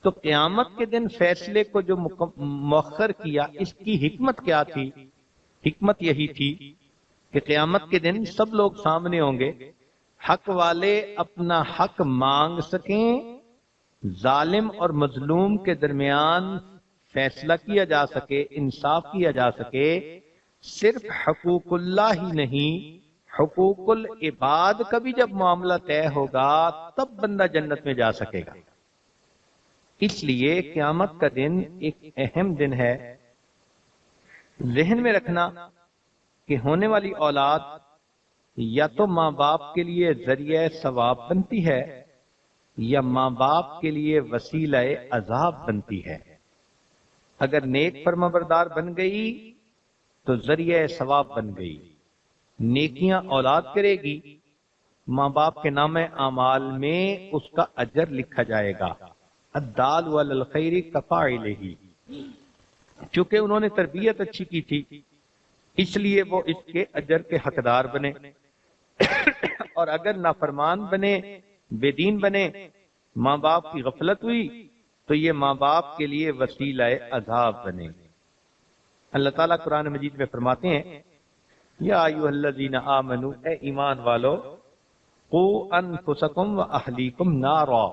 تو قیامت کے دن فیصلے کو جو مؤخر کیا، اس کی حکمت کیا تھی؟ حکمت یہی تھی کہ قیامت کے دن سب لوگ سامنے ہوں گے، حق والے اپنا حق مانگ سکیں، ظالم اور مظلوم کے درمیان فیصلہ کیا جا سکے، انصاف کیا جا سکے۔ صرف حقوق اللہ ہی نہیں، حقوق العباد کا بھی جب معاملہ طے ہوگا تب بندہ جنت میں جا سکے گا۔ اس لیے قیامت کا دن ایک اہم دن ہے۔ ذہن میں رکھنا کہ ہونے والی اولاد یا تو ماں باپ کے لیے ذریعہ ثواب بنتی ہے یا ماں باپ کے لیے وسیلہ عذاب بنتی ہے۔ اگر نیک فرمانبردار بن گئی تو ذریعہ ثواب بن گئی، نیکیاں اولاد کرے گی، ماں باپ کے نام اعمال میں اس کا اجر لکھا جائے گا۔ الدال علی الخیر کفاعلہ، چونکہ انہوں نے تربیت اچھی کی تھی اس لیے وہ اس کے اجر کے حقدار بنے، اور اگر نافرمان بنے، بے دین بنے، ماں باپ کی غفلت ہوئی تو یہ ماں باپ کے لیے وسیلہ عذاب بنے۔ اللہ تعالیٰ قرآن مجید میں فرماتے ہیں یا ایھا الذین آمنوا، اے ایمان والو، قوا انفسکم واہلیکم نارا،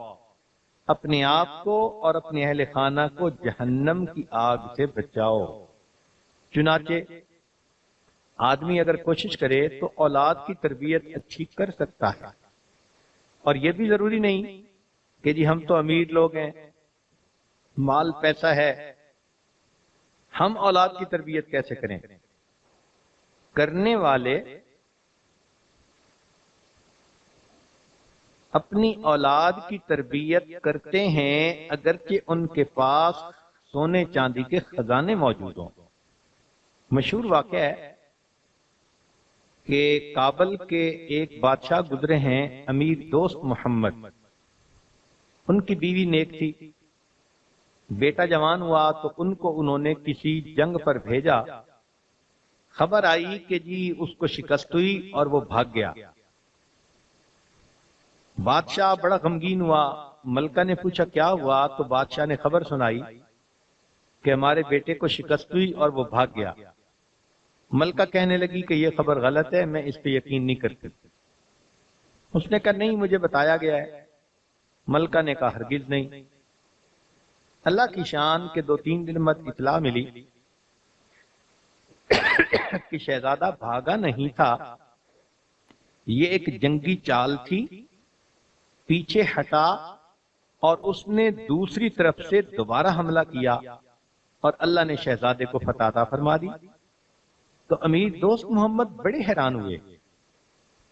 اپنے آپ کو اور اپنے اہل خانہ کو جہنم کی آگ سے بچاؤ۔ چنانچہ آدمی اگر کوشش کرے تو اولاد کی تربیت اچھی کر سکتا ہے، اور یہ بھی ضروری نہیں کہ جی ہم تو امیر لوگ ہیں، مال پیسہ ہے، ہم اولاد کی تربیت کیسے کریں؟ کرنے والے اپنی اولاد کی تربیت کرتے ہیں اگرچہ ان کے پاس سونے چاندی کے خزانے موجود ہوں۔ مشہور واقعہ ہے کہ کابل کے ایک بادشاہ گزرے ہیں، امیر دوست محمد، ان کی بیوی نیک تھی، بیٹا جوان ہوا تو ان کو انہوں نے کسی جنگ پر بھیجا، خبر آئی کہ جی اس کو شکست ہوئی اور وہ بھاگ گیا۔ بادشاہ بڑا غمگین ہوا، ملکہ نے پوچھا کیا ہوا، تو بادشاہ نے خبر سنائی کہ ہمارے بیٹے کو شکست ہوئی اور وہ بھاگ گیا۔ ملکہ کہنے لگی کہ یہ خبر غلط ہے، میں اس پہ یقین نہیں کرتی۔ اس نے کہا نہیں، مجھے بتایا گیا ہے۔ ملکہ نے کہا ہرگز نہیں۔ اللہ کی شان کے 2-3 دن بعد اطلاع ملی کہ شہزادہ بھاگا نہیں تھا، یہ ایک جنگی چال تھی، پیچھے ہٹا اور اس نے دوسری طرف سے دوبارہ حملہ کیا اور اللہ نے شہزادے کو فتح عطا فرما دی۔ تو امیر دوست محمد بڑے حیران ہوئے،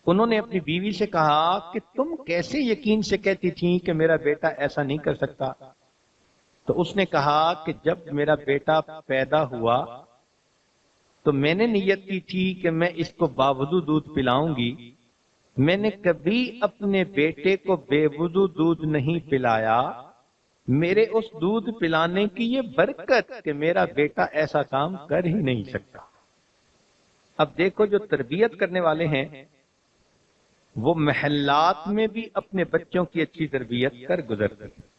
انہوں نے اپنی بیوی سے کہا کہ تم کیسے یقین سے کہتی تھیں کہ میرا بیٹا ایسا نہیں کر سکتا؟ تو اس نے کہا کہ جب میرا بیٹا پیدا ہوا تو میں نے نیت کی تھی کہ میں اس کو باوضو دودھ پلاؤں گی، میں نے کبھی اپنے بیٹے کو بے وضو دودھ نہیں پلایا، میرے اس دودھ پلانے کی یہ برکت کہ میرا بیٹا ایسا کام کر ہی نہیں سکتا۔ اب دیکھو جو تربیت کرنے والے ہیں وہ محلات میں بھی اپنے بچوں کی اچھی تربیت کر گزرتے ہیں۔